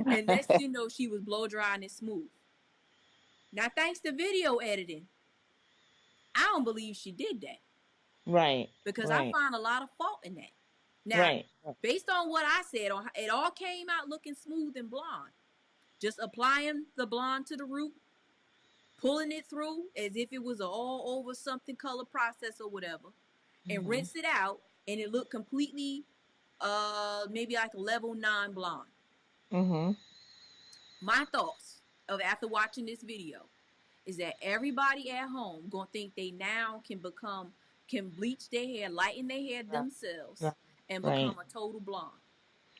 and next thing you know, she was blow drying it smooth. Now, thanks to video editing, I don't believe she did that Right. because I Right. find a lot of fault in that. Now, Right. based on what I said, it all came out looking smooth and blonde. Just applying the blonde to the root, pulling it through as if it was an all over something color process or whatever, and Mhm. rinse it out, and it looked completely, maybe like a level 9 blonde. Mhm. My thoughts of after watching this video is that everybody at home gonna think they now can bleach their hair, lighten their hair Right. themselves, Right. and Right. become a total blonde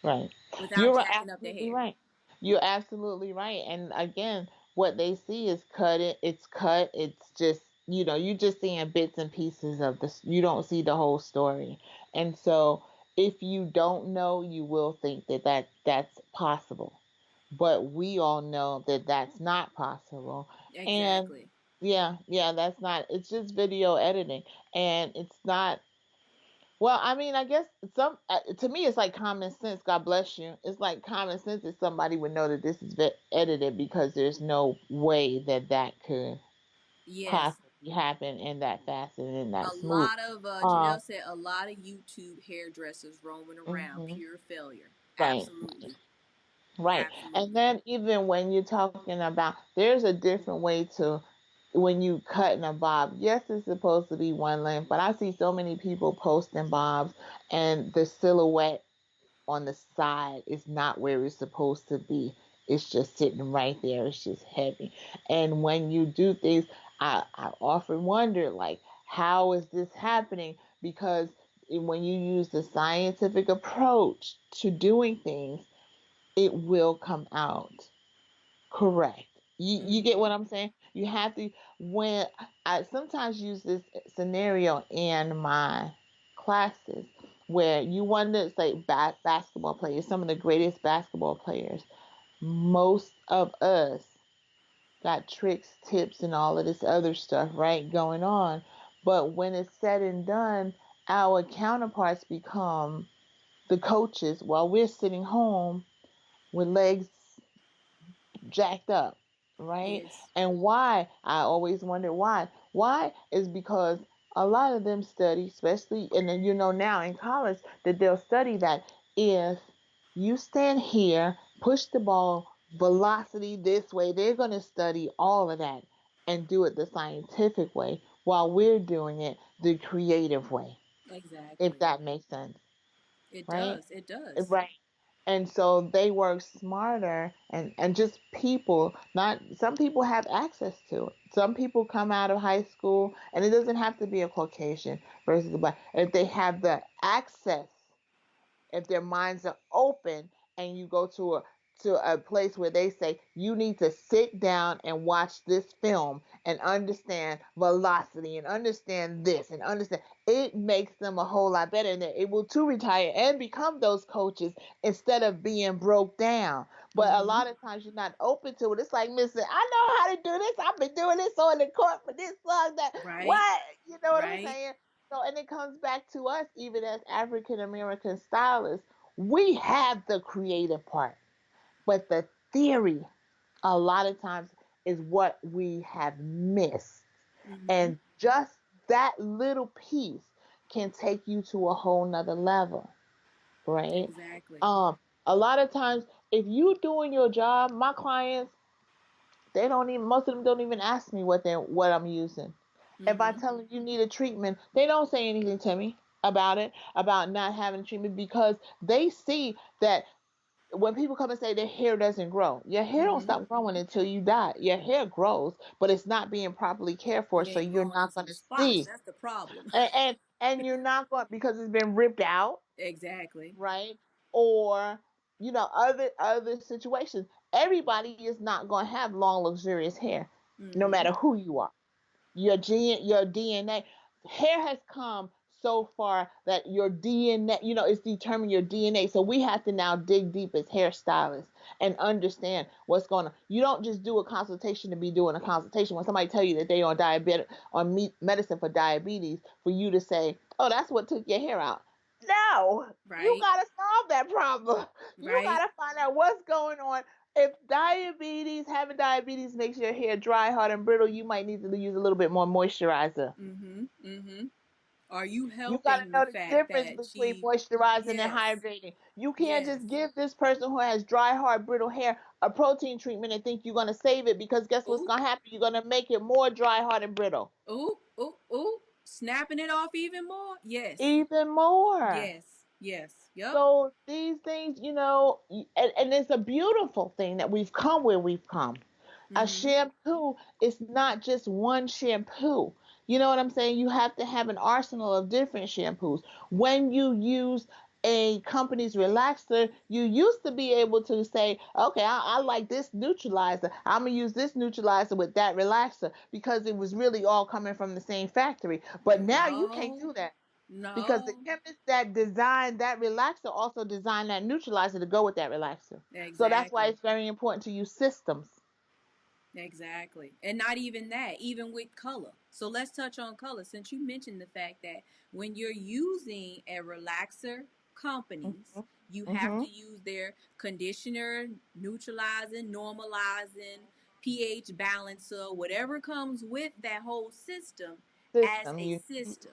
Right. without You're jacking up their absolutely hair. right. You're absolutely right. And again, what they see is cut. It's cut. It's just, you just seeing bits and pieces of this. You don't see the whole story. And so if you don't know, you will think that's possible. But we all know that that's not possible. And Exactly. yeah, yeah, that's not. It's just video editing. And it's not. Well, I mean, I guess to me, it's like common sense. God bless you. It's like common sense that somebody would know that this is edited, because there's no way that that could Yes. possibly happen in that fast and in A that smooth. lot of Um, Janelle said a lot of YouTube hairdressers roaming around, mhm. pure failure. Right, Absolutely. right. And Absolutely. then even when you're talking about, there's a different way to when you cut in a bob. Yes, it's supposed to be one length, but I see so many people posting bobs and the silhouette on the side is not where it's supposed to be. It's just sitting right there. It's just heavy. And when you do things, I often wonder, like, how is this happening? Because when you use the scientific approach to doing things, it will come out correct. You get Mm-hmm. what I'm saying? You have to, when I sometimes use this scenario in my classes, where you wonder, say, basketball players, some of the greatest basketball players, most of us got tricks, tips, and all of this other stuff, right, going on. But when it's said and done, our counterparts become the coaches while we're sitting home with legs jacked up, right? Yes. And why? I always wondered why. Why is because a lot of them study, especially, and then now in college, that they'll study that if you stand here, push the ball, velocity this way, they're going to study all of that and do it the scientific way. while we're doing it the creative way, if Exactly. that makes sense, It right? does. It does. Right. And so they work smarter, and just people, not some people have access to it. Some people come out of high school, and it doesn't have to be a Caucasian versus a black. If they have the access, if their minds are open, and you go to a place where they say you need to sit down and watch this film and understand velocity and understand this and understand, it makes them a whole lot better, and they're able to retire and become those coaches instead of being broke down. But a Mm-hmm. lot of times you're not open to it. It's like, listen, I know how to do this. I've been doing this on the court for this long. That Right. what, you know what I'm Right. saying? So, and it comes back to us, even as African American stylists, we have the creative part, but the theory, a lot of times, is what we have missed. Mm-hmm. And just that little piece can take you to a whole nother level, right? Exactly. Um, a lot of times, if you doing your job, my clients, they don't even, most of them don't even ask me what I'm using. If I Mm-hmm. tell them you need a treatment, they don't say anything to me about it, about not having treatment, because they see that when people come and say their hair doesn't grow, your hair don't Mm-hmm. stop growing until you die. Your hair grows, but it's not being properly cared for, It so ain't you're growing in not going some to spots. see. That's the problem. And you're not going, because it's been ripped out, Exactly. right? Or other situations. Everybody is not going to have long luxurious hair, no Mm-hmm. matter who you are. Your DNA. Hair has come so far that your DNA, it's determined your DNA. So we have to now dig deep as hairstylists and understand what's going on. You don't just do a consultation to be doing a consultation. When somebody tell you that they on diabetic, on medicine for diabetes, for you to say, oh, that's what took your hair out. No, you Right. gotta solve that problem. You Right. gotta find out what's going on. If having diabetes makes your hair dry, hard, and brittle, you might need to use a little bit more moisturizer. Mm-hmm. Mm-hmm. Are you You got to helping the know the fact difference that between she? moisturizing and Yes. hydrating. You can't Yes. just give this person who has dry, hard, brittle hair a protein treatment and think you're going to save it, because guess what's Ooh. going to happen? You're going to make it more dry, hard, and brittle. Ooh. Ooh. Ooh. Snapping it off even more. Yes. Even more. Yes. Yes. Yep. So these things, and it's a beautiful thing that we've come where we've come. A Mm-hmm. shampoo is not just one shampoo. You know what I'm saying? You have to have an arsenal of different shampoos. When you use a company's relaxer, you used to be able to say, okay, I like this neutralizer. I'm going to use this neutralizer with that relaxer, because it was really all coming from the same factory. But now you can't No. do that, because the No. chemist that designed that relaxer also designed that neutralizer to go with that relaxer. So that's why Exactly. it's very important to use systems. Exactly. And not even that, even with color. So let's touch on color, since you mentioned the fact that when you're using a relaxer companies, Mhm. you have to Mhm. use their conditioner, neutralizing, normalizing, pH balancer, whatever comes with that whole system as System. a You system.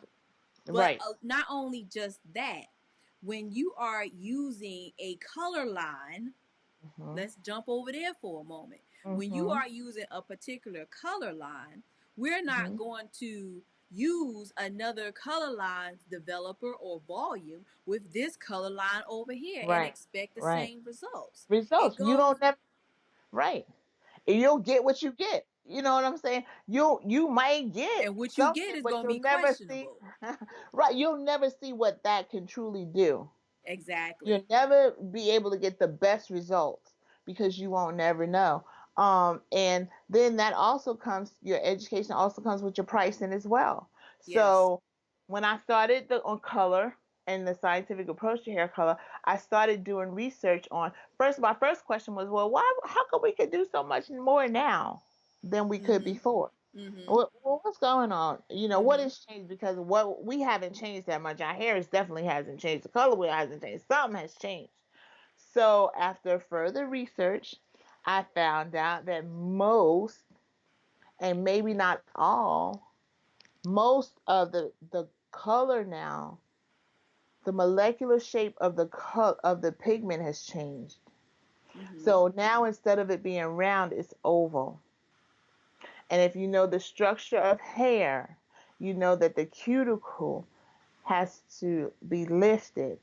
But right. not only just that, when you are using a color line, Mhm. let's jump over there for a moment. When you Mhm. are using a particular color line, we're not Mhm. going to use another color line's developer or volume with this color line over here and Right. expect the Right. same results. It Results. You goes, don't never right. And you'll get what you get. You know what I'm saying? You might get and what you get something, is but going to be you'll never see. questionable. Right. You'll never see what that can truly do. Exactly. You'll never be able to get the best results, because you won't never know. And then that also comes, your education also comes with your pricing as well. Yes. So when I started on color and the scientific approach to hair color, I started doing research on, first, my first question was, well, how come we could do so much more now than we could Mm-hmm. before? Mm-hmm. What's going on? What Mm-hmm. has changed? Because what we haven't changed that much. Our hair is definitely hasn't changed. The color wheel hasn't changed. Something has changed. So after further research, I found out that most, and maybe not all, most of the color now, the molecular shape of the pigment has changed. Mm-hmm. So now, instead of it being round, it's oval. And if you know the structure of hair, you know that the cuticle has to be lifted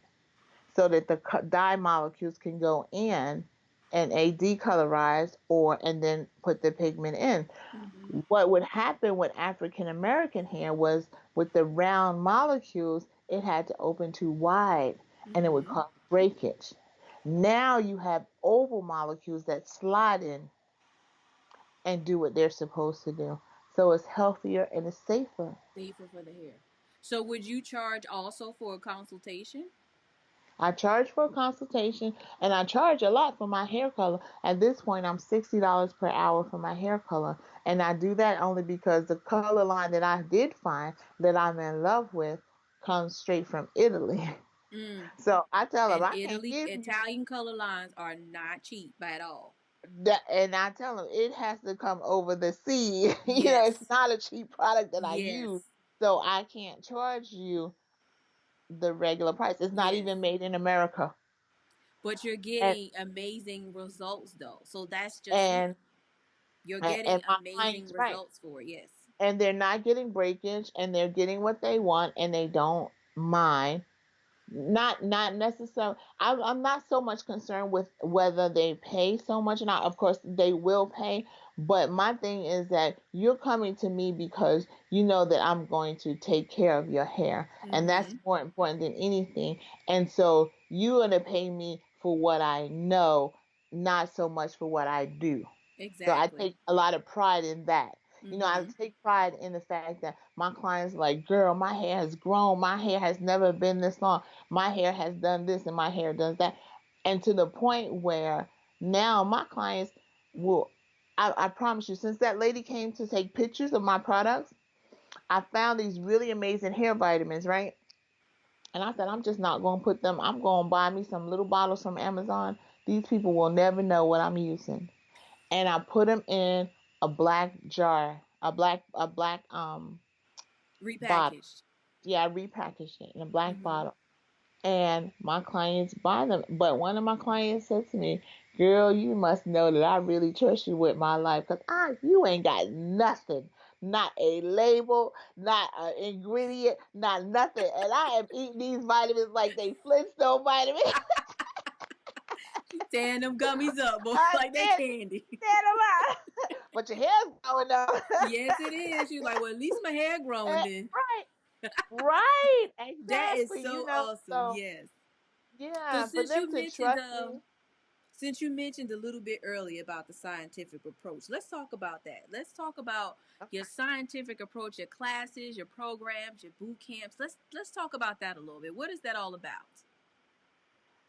so that the dye molecules can go in and a decolorize or and then put the pigment in. Mm-hmm. What would happen with African American hair was with the round molecules, it had to open too wide and it would Mm-hmm. cause breakage. Now you have oval molecules that slide in and do what they're supposed to do. So it's healthier and it's safer. Safer for the hair. So would you charge also for a consultation? I charge for a consultation and I charge a lot for my hair color. At this point, I'm $60 per hour for my hair color. And I do that only because the color line that I did find that I'm in love with comes straight from Italy. Mm. So I tell them And I can't Italy, give you Italian color lines are not cheap at all. that, and I tell them it has to come over the sea. It's Yes. not a cheap product that I Yes. use, so I can't charge you the regular price. It's not Yes. even made in America, But you're and getting amazing results though. So that's just it. and You're getting and my amazing clients, right, results for it. Yes. and they're not getting breakage, and they're getting what they want, and they don't mind. Not necessarily. I'm not so much concerned with whether they pay so much or not. Of course, they will pay, but my thing is that you're coming to me because you know that I'm going to take care of your hair, and that's Mm-hmm. more important than anything. And so you're gonna pay me for what I know, not so much for what I do. So I Exactly. take a lot of pride in that. I Mm-hmm. take pride in the fact that my clients like, girl, my hair has grown. My hair has never been this long. My hair has done this and my hair does that. And to the point where now my clients will, I promise you, since that lady came to take pictures of my products, I found these really amazing hair vitamins, right? And I said, I'm just not going to put them, I'm going to buy me some little bottles from Amazon. These people will never know what I'm using. And I put them in a black jar, a black bottle. Repackaged. Yeah, I repackaged it in a black Mm-hmm. bottle. And my clients buy them. But one of my clients said to me, "Girl, you must know that I really trust you with my life, cause you ain't got nothing, not a label, not an ingredient, not nothing, and I am eating these vitamins like they Flintstone vitamins." She's tearing them gummies up, boy, I like they did, candy. stand them out. But your hair's growing though. Yes, it is. She was like, well, at least my hair growing then. Right, right, That is exactly. so awesome. So Yes. So yeah, for them to trust me. since you mentioned a little bit earlier about the scientific approach, let's talk about that. Let's talk about your scientific approach, your classes, your programs, your boot camps. Let's talk about that a little bit. What is that all about?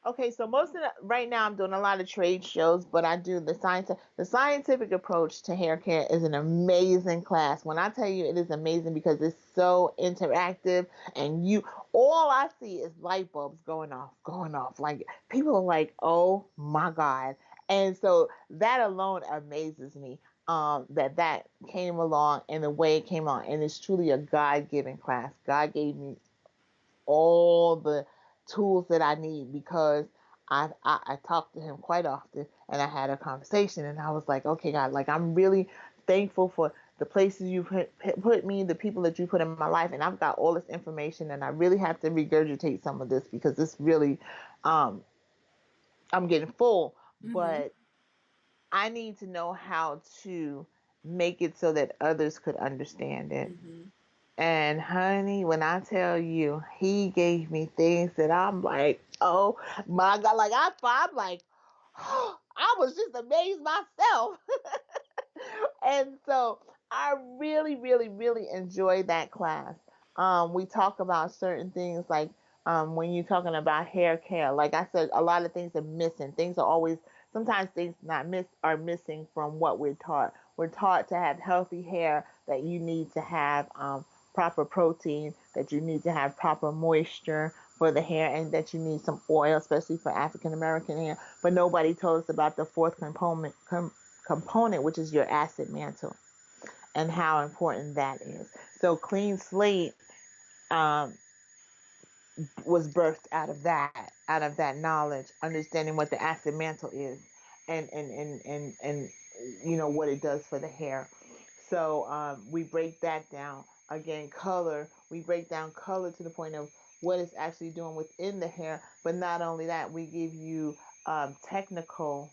Okay, so most of the right now I'm doing a lot of trade shows, but I do the scientific approach to hair care is an amazing class. When I tell you it is amazing because it's so interactive and you all I see is light bulbs going off. Like people are like, "Oh my God." And so that alone amazes me. That came along and the way it came on, and it's truly a God-given class. God gave me all the tools that I need because I talk to him quite often and I had a conversation and I was like, okay, God, like I'm really thankful for the places you put me, the people that you put in my life, and I've got all this information and I really have to regurgitate some of this because this really, um, I'm getting full, Mm-hmm. but I need to know how to make it so that others could understand it. Mm-hmm. And honey, when I tell you, he gave me things that I'm like, oh my God, like I'm like, I was just amazed myself. And so I really, really, really enjoyed that class. We talk about certain things like when you're talking about hair care, like I said, a lot of things are missing. Things are always sometimes things not miss are missing from what we're taught. We're taught to have healthy hair that you need to have proper protein, that you need to have proper moisture for the hair, and that you need some oil, especially for African American hair. But nobody told us about the fourth component, which is your acid mantle, and how important that is. So Clean Slate um, was birthed out of that knowledge, understanding what the acid mantle is, and what it does for the hair. So we break that down. again, color. We break down color to the point of what it's actually doing within the hair. But not only that, we give you technical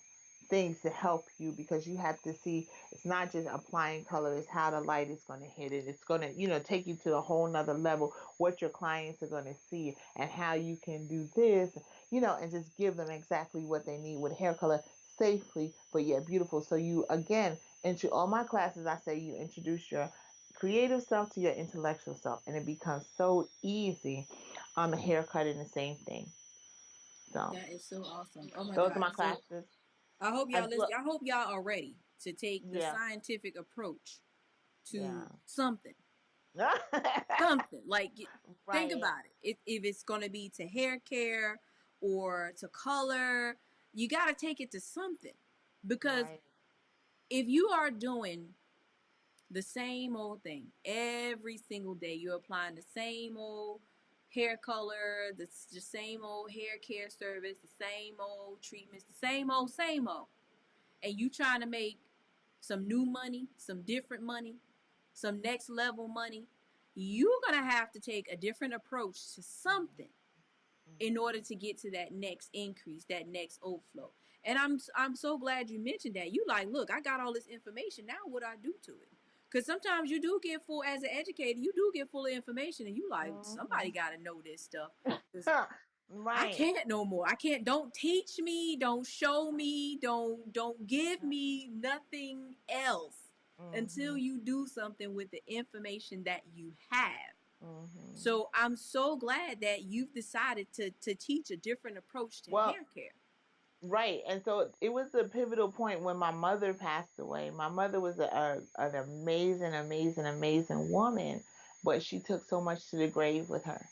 things to help you, because you have to see it's not just applying color, it's how the light is going to hit it. It's going to, take you to a whole nother level, what your clients are going to see and how you can do this, and just give them exactly what they need with hair color safely, but yet beautiful. So you, again, into all my classes, I say you introduce your creative self to your intellectual self, and it becomes so easy. A haircut and the same thing. So That is so awesome. Oh my those are God. my So classes. I hope I y'all do. listen. I hope y'all are ready to take the Yeah, scientific approach to yeah. something. Something. Like, think Right, about it. If it's going to be to hair care or to color, you got to take it to something. Because right. if you are doing the same old thing every single day, you're applying the same old hair color, the same old hair care service, the same old treatments, the same old, and you trying to make some new money, some different money, some next level money, you're going to have to take a different approach to something in order Mm-hmm. to get to that next increase, that next overflow. And I'm so glad you mentioned that. You like, look, I got all this information. Now what I do to it? Because sometimes you do get full, as an educator, you do get full of information, and you like, somebody Mm-hmm. got to know this stuff. Because I Right. can't no more. I can't. Don't teach me. Don't show me. Don't give me nothing else until Mm-hmm. you do something with the information that you have. Mm-hmm. So I'm so glad that you've decided to teach a different approach to Well, hair care. right. And so it was a pivotal point when my mother passed away. My mother was an amazing, amazing, amazing woman, but she took so much to the grave with her.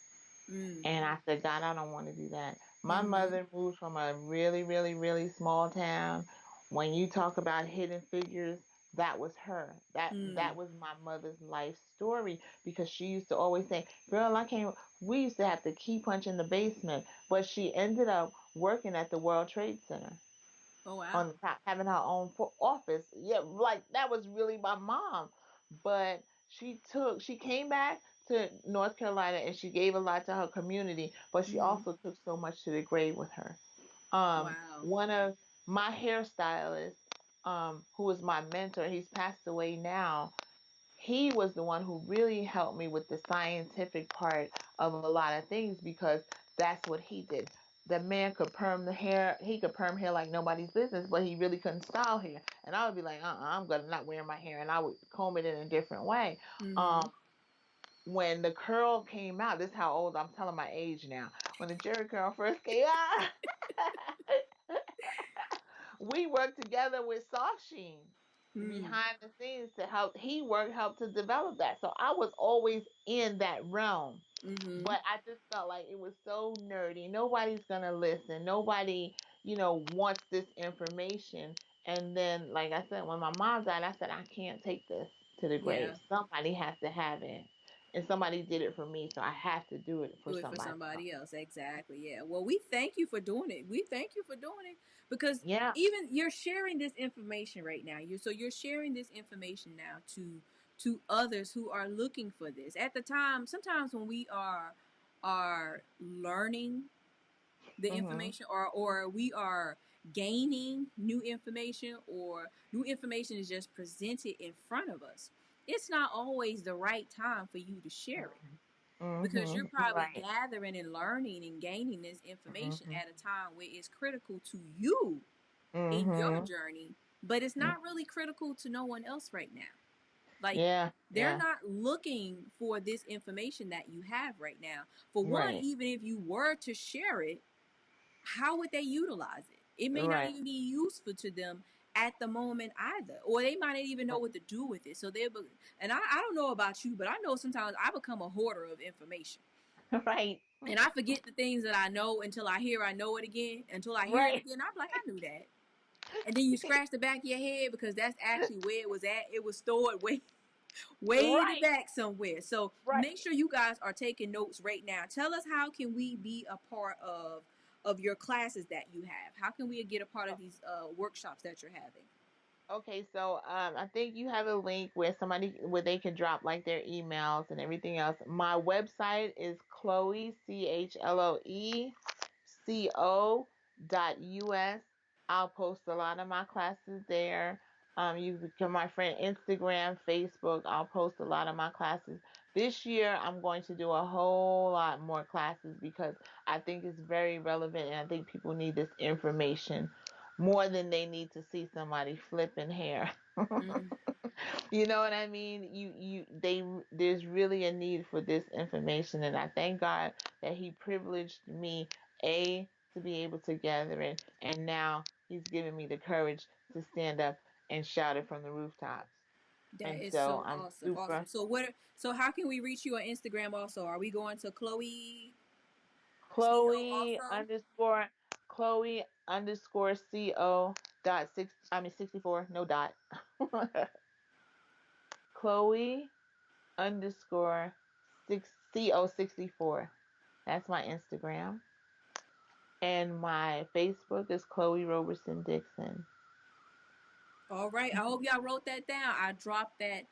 Mm. And I said, God, I don't want to do that. My Mm-hmm. mother moved from a really, really, really small town. When you talk about hidden figures, that was her. That Mm. was my mother's life story, because she used to always say, "Girl, I can't." We used to have to key punch in the basement, but she ended up working at the World Trade Center Oh wow. on top, having her own office. Yeah, like that was really my mom. But she came back to North Carolina and she gave a lot to her community, but she Mm-hmm. also took so much to the grave with her. Wow. One of my hairstylists, who was my mentor, he's passed away now. He was the one who really helped me with the scientific part of a lot of things, because that's what he did. The man could perm the hair. He could perm hair like nobody's business, but he really couldn't style hair. And I would be like, I'm gonna not wear my hair, and I would comb it in a different way. Mm-hmm. Um, when the curl came out, this is how old I'm telling my age now. When the Jerry curl first came out, we worked together with Soft Sheen Mm. behind the scenes to help. Helped to develop that. So I was always in that realm. Mm-hmm. But I just felt like it was so nerdy. Nobody's gonna listen. Nobody, wants this information. And then, like I said, when my mom died, I said, I can't take this to the grave. Yeah. Somebody has to have it. And somebody did it for me, so I have to do it for Do it for somebody else. somebody else. Exactly. Yeah. Well, we thank you for doing it. We thank you for doing it because Yeah. even you're sharing this information right now. You're sharing this information now to others who are looking for this. At the time, sometimes when we are learning the Mhm. information, or we are gaining new information, or new information is just presented in front of us, it's not always the right time for you to share it, because you're Mhm. probably Right. gathering and learning and gaining this information Mhm. at a time where it's critical to you in your Mhm. journey, but it's Mm. not really critical to no one else right now. Like, Yeah. they're Yeah. not looking for this information that you have right now. For one, Right. even if you were to share it, how would they utilize it? It may not Right. even be useful to them at the moment either, or they might not even know what to do with it. So and I don't know about you, but I know sometimes I become a hoarder of information. Right. And I forget the things that I know until I know it again. Until I hear it Right. again, I'm like, I knew that. And then you scratch the back of your head because that's actually where it was at. It was stored way in the Right. back somewhere. So Right. make sure you guys are taking notes right now. Tell us, how can we be a part of your classes that you have? How can we get a part of these workshops that you're having? Okay, so I think you have a link where they can drop like their emails and everything else. My website is Chloe CHLOE.co.us. I'll post a lot of my classes there. You become my friend Instagram, Facebook. I'll post a lot of my classes. This year, I'm going to do a whole lot more classes because I think it's very relevant and I think people need this information more than they need to see somebody flipping hair. Mm, You know what I mean? There's really a need for this information, and I thank God that He privileged me to be able to gather it, and now He's given me the courage to stand up and shout it from the rooftops. that And is so so I'm awesome. Awesome. super So what? So how can we reach you on Instagram? Also, are we going to Chloe CO Chloe also? underscore Chloe underscore co dot six. I mean 64. No dot. Chloe underscore six CO64. That's my Instagram. And my Facebook is Chloe Roberson-Dixon. All right. I hope y'all wrote that down. I dropped that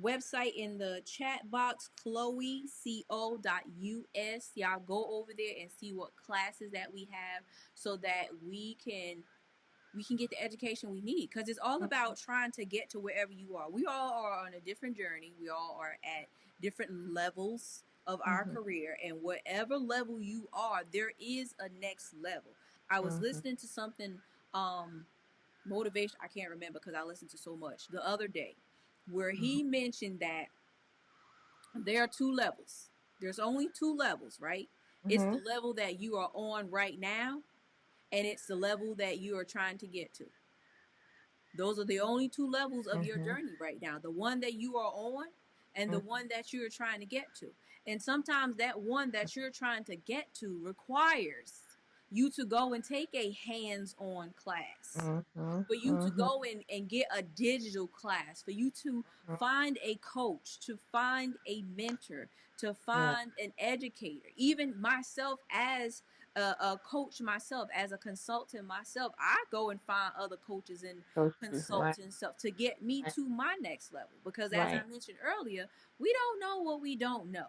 website in the chat box, chloeco.us. Y'all go over there and see what classes that we have so that we can get the education we need, because it's all about trying to get to wherever you are. We all are on a different journey. We all are at different levels of our Mm-hmm. career, and whatever level you are, there is a next level. I was Mm-hmm. listening to something, um motivation, I can't remember because I listened to so much, the other day, where he mentioned that there are two levels. There's only two levels, right? It's the Mm-hmm. level that you are on right now, and it's the level that you are trying to get to. Those are the only two levels of your Mm-hmm. journey right now, the one that you are on and the Mm-hmm. one that you're trying to get to. And sometimes that one that you're trying to get to requires you to go and take a hands on class, Mm-hmm. for you to Mm-hmm. go in and get a digital class, for you to find a coach, to find a mentor, to Yeah. find an educator. Even myself, as a coach, myself, as a consultant, myself, I go and find other coaches and Those two. Right. consultants stuff to get me Right. to my next level. Because as I Right. mentioned earlier, we don't know what we don't know.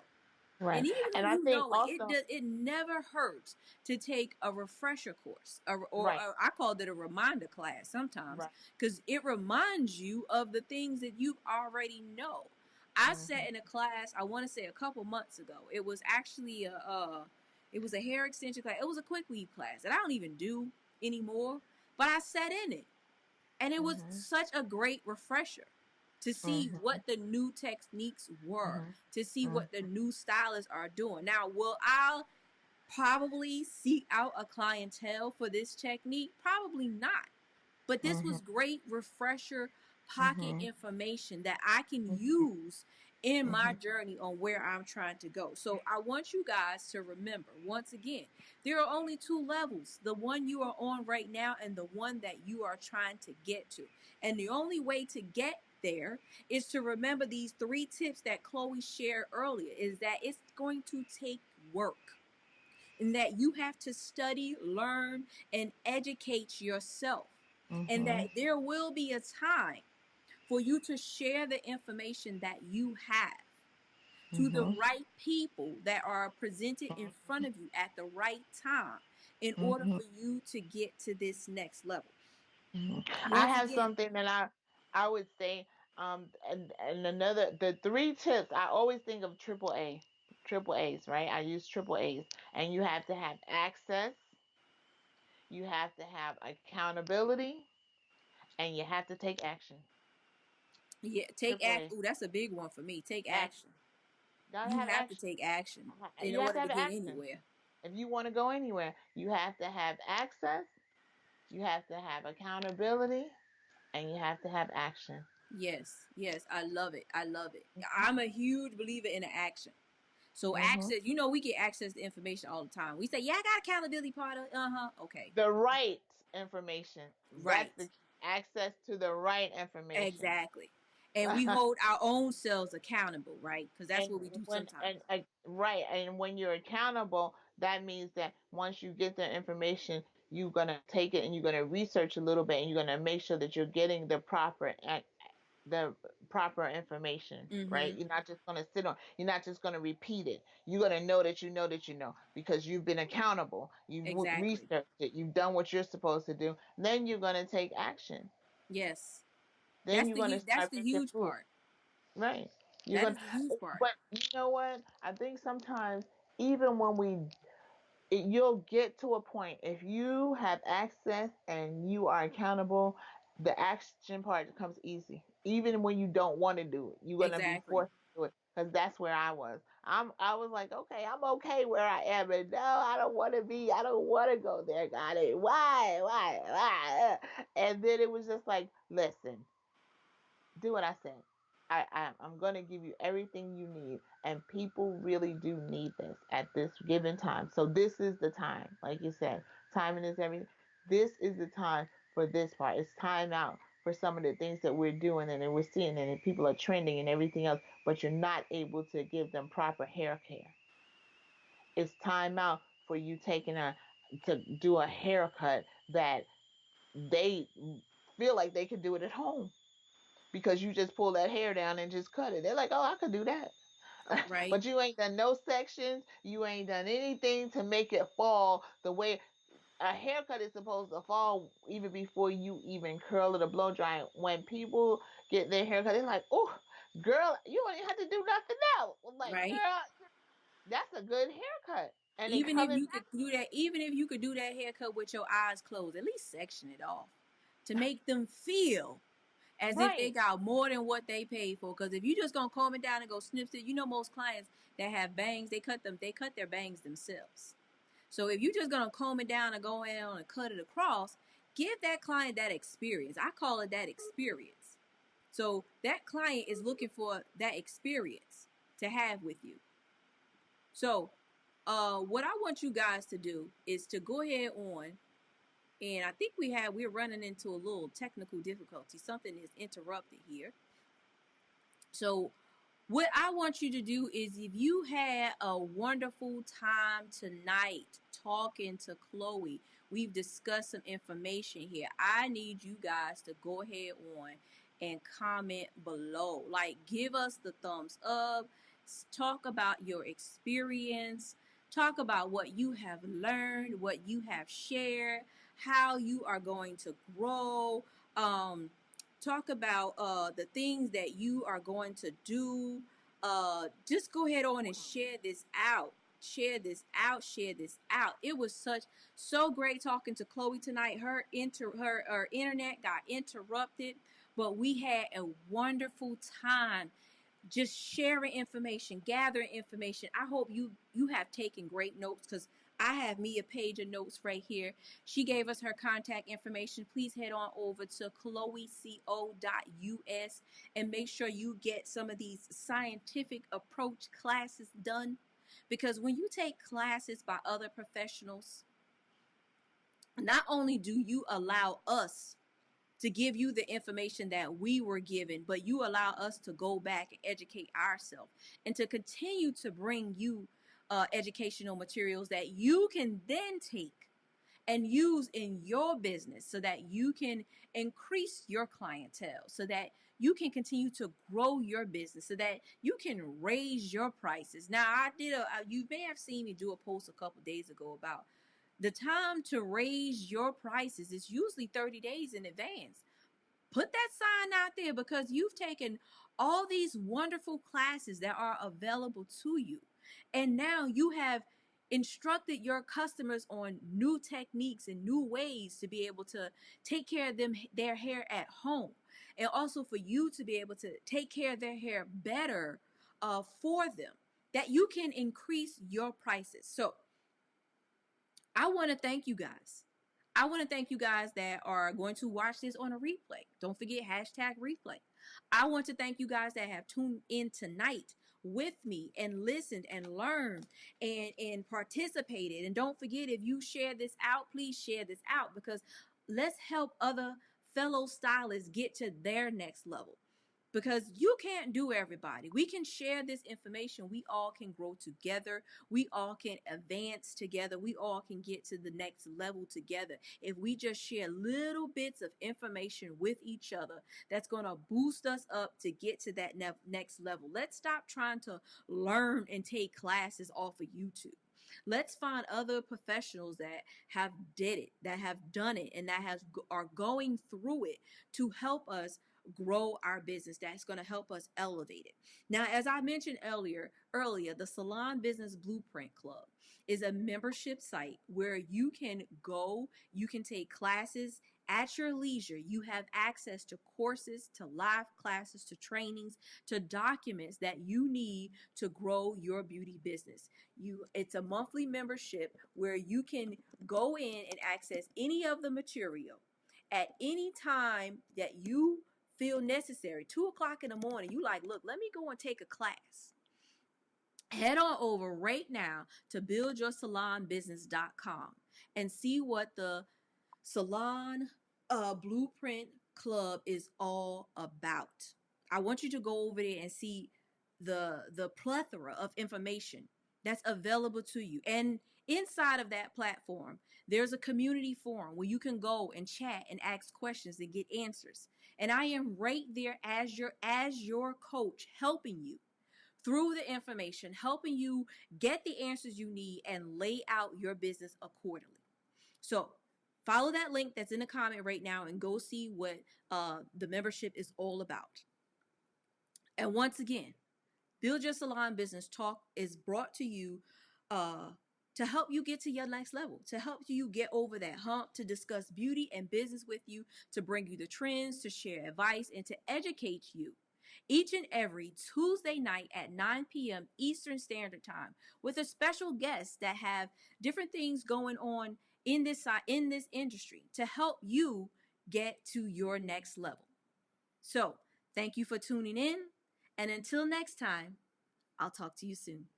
And Right. even And if I you think know it, also. it never hurts to take a refresher course, Right. or I called it a reminder class sometimes, Right. because it reminds you of the things that you already know. I sat Mm-hmm. in a class, I want to say a couple months ago. It was actually it was a hair extension class. It was a quick weave class that I don't even do anymore, but I sat in it, and it was Mm-hmm. such a great refresher to see Mm-hmm. what the new techniques were, Mm-hmm. to see Mm-hmm. what the new stylists are doing. Now, will I probably seek out a clientele for this technique? Probably not. But this Mm-hmm. was great refresher pocket Mm-hmm. information that I can Mm-hmm. use in my Mm-hmm. journey on where I'm trying to go. So I want you guys to remember, once again, there are only two levels, the one you are on right now and the one that you are trying to get to. And the only way to get there is to remember these three tips that Chloe shared earlier, is that it's going to take work, and that you have to study, learn, and educate yourself. And Mm-hmm. that there will be a time for you to share the information that you have to the Mm-hmm. right people that are presented in front of you at the right time in order Mm-hmm. for you to get to this next level. Mhm. I Once have again, something that I would say, and another, the three tips. I always think of triple A's, right? I use triple A's, and you have to have access, you have to have accountability, and you have to take action. yeah, take Triple act. A, Ooh, that's a big one for me. Take action. action. Gotta You have have to action. take action in You have order to to have get action. anywhere. If you want to go anywhere, you have to have access, you have to have accountability, and you have to have action. Yes, yes, I love it. I love it. I'm a huge believer in action. So Mm-hmm. access, we get access to information all the time. We say, "Yeah, I got accountability part of." Okay, The right information. That's the right, key. Access to the right information. exactly. And we hold our own selves accountable, right? Because that's and what we do when sometimes. right, and when you're accountable, that means that once you get the information, you're going to take it and you're going to research a little bit, and you're going to make sure that you're getting the proper information, right? Mm-hmm. You're not just going to repeat it. You're going to know that you know that you know, because you've been accountable. You've Exactly. researched it. You've done what you're supposed to do. Then you're going to take action. Yes. Then you're going to That's start the making huge fruit. part. Right. You're That going is the huge part. but you know what? I think sometimes, even when you'll get to a point, if you have access and you are accountable, the action part comes easy. Even when you don't want to do it, you're gonna be Exactly. forced to do it, because that's where I was. I was like, okay, I'm okay where I am, and no, I don't want to be. I don't want to go there. Got it? Why? And then it was just like, listen, do what I said. I'm going to give you everything you need. And people really do need this at this given time. So this is the time. Like you said, timing is everything. This is the time for this part. It's time out for some of the things that we're doing and that we're seeing, and people are trending and everything else, but you're not able to give them proper hair care. It's time out for you to do a haircut that they feel like they can do it at home, because you just pull that hair down and just cut it. They're like, oh, I could do that. Right. But you ain't done no sections. You ain't done anything to make it fall the way a haircut is supposed to fall, even before you even curl it or blow dry it. When people get their haircut, they're like, oh, girl, you don't even have to do nothing else. I'm like, Right. girl, that's a good haircut. And they Even if coming you back. could do that, even if you could do that haircut with your eyes closed, at least section it off to make them feel as if they Right. got more than what they paid for. Because if you just gonna comb it down and go snip it, most clients that have bangs, they cut their bangs themselves. So if you just gonna comb it down and go in and cut it across, give that client that experience. I call it that experience. So that client is looking for that experience to have with you. So what I want you guys to do is to go ahead on, and I think we're running into a little technical difficulty. Something is interrupted here. So what I want you to do is, if you had a wonderful time tonight talking to Chloe, we've discussed some information here. I need you guys to go ahead on and comment below. Like, give us the thumbs up, talk about your experience, talk about what you have learned, what you have shared, how you are going to grow. Talk about the things that you are going to do. Just go ahead on and share this out. Share this out. Share this out. It was so great talking to Chloe tonight. Her internet got interrupted, but we had a wonderful time just sharing information, gathering information. I hope you have taken great notes, because I have me a page of notes right here. She gave us her contact information. Please head on over to chloeco.us and make sure you get some of these scientific approach classes done, because when you take classes by other professionals, not only do you allow us to give you the information that we were given, but you allow us to go back and educate ourselves and to continue to bring you educational materials that you can then take and use in your business, so that you can increase your clientele, so that you can continue to grow your business, so that you can raise your prices. Now, you may have seen me do a post a couple days ago about the time to raise your prices is usually 30 days in advance. Put that sign out there, because you've taken all these wonderful classes that are available to you. And now you have instructed your customers on new techniques and new ways to be able to take care of their hair at home. And also for you to be able to take care of their hair better for them, that you can increase your prices. So I want to thank you guys. I want to thank you guys that are going to watch this on a replay. Don't forget #replay. I want to thank you guys that have tuned in tonight with me and listened and learned and participated. And don't forget, if you share this out, please share this out, because let's help other fellow stylists get to their next level. because you can't do everybody. We can share this information. We all can grow together. We all can advance together. We all can get to the next level together. If we just share little bits of information with each other, that's going to boost us up to get to that next level. Let's stop trying to learn and take classes off of YouTube. Let's find other professionals that have did it, that have done it, and that are going through it to help us grow our business. That's going to help us elevate it. Now, as I mentioned earlier, the Salon Business Blueprint Club is a membership site where you can go, you can take classes at your leisure. You have access to courses, to live classes, to trainings, to documents that you need to grow your beauty business. It's a monthly membership where you can go in and access any of the material at any time that you feel necessary. 2 o'clock in the morning, you like, look, let me go and take a class. Head on over right now to buildyoursalonbusiness.com and see what the Salon Blueprint Club is all about. I want you to go over there and see the plethora of information that's available to you. And inside of that platform, there's a community forum where you can go and chat and ask questions and get answers. And I am right there as your coach, helping you through the information, helping you get the answers you need and lay out your business accordingly. So follow that link that's in the comment right now and go see what the membership is all about. And once again, Build Your Salon Business Talk is brought to you to help you get to your next level, to help you get over that hump, to discuss beauty and business with you, to bring you the trends, to share advice, and to educate you each and every Tuesday night at 9 p.m. Eastern Standard Time with a special guest that have different things going on in this industry to help you get to your next level. So, thank you for tuning in, and until next time, I'll talk to you soon.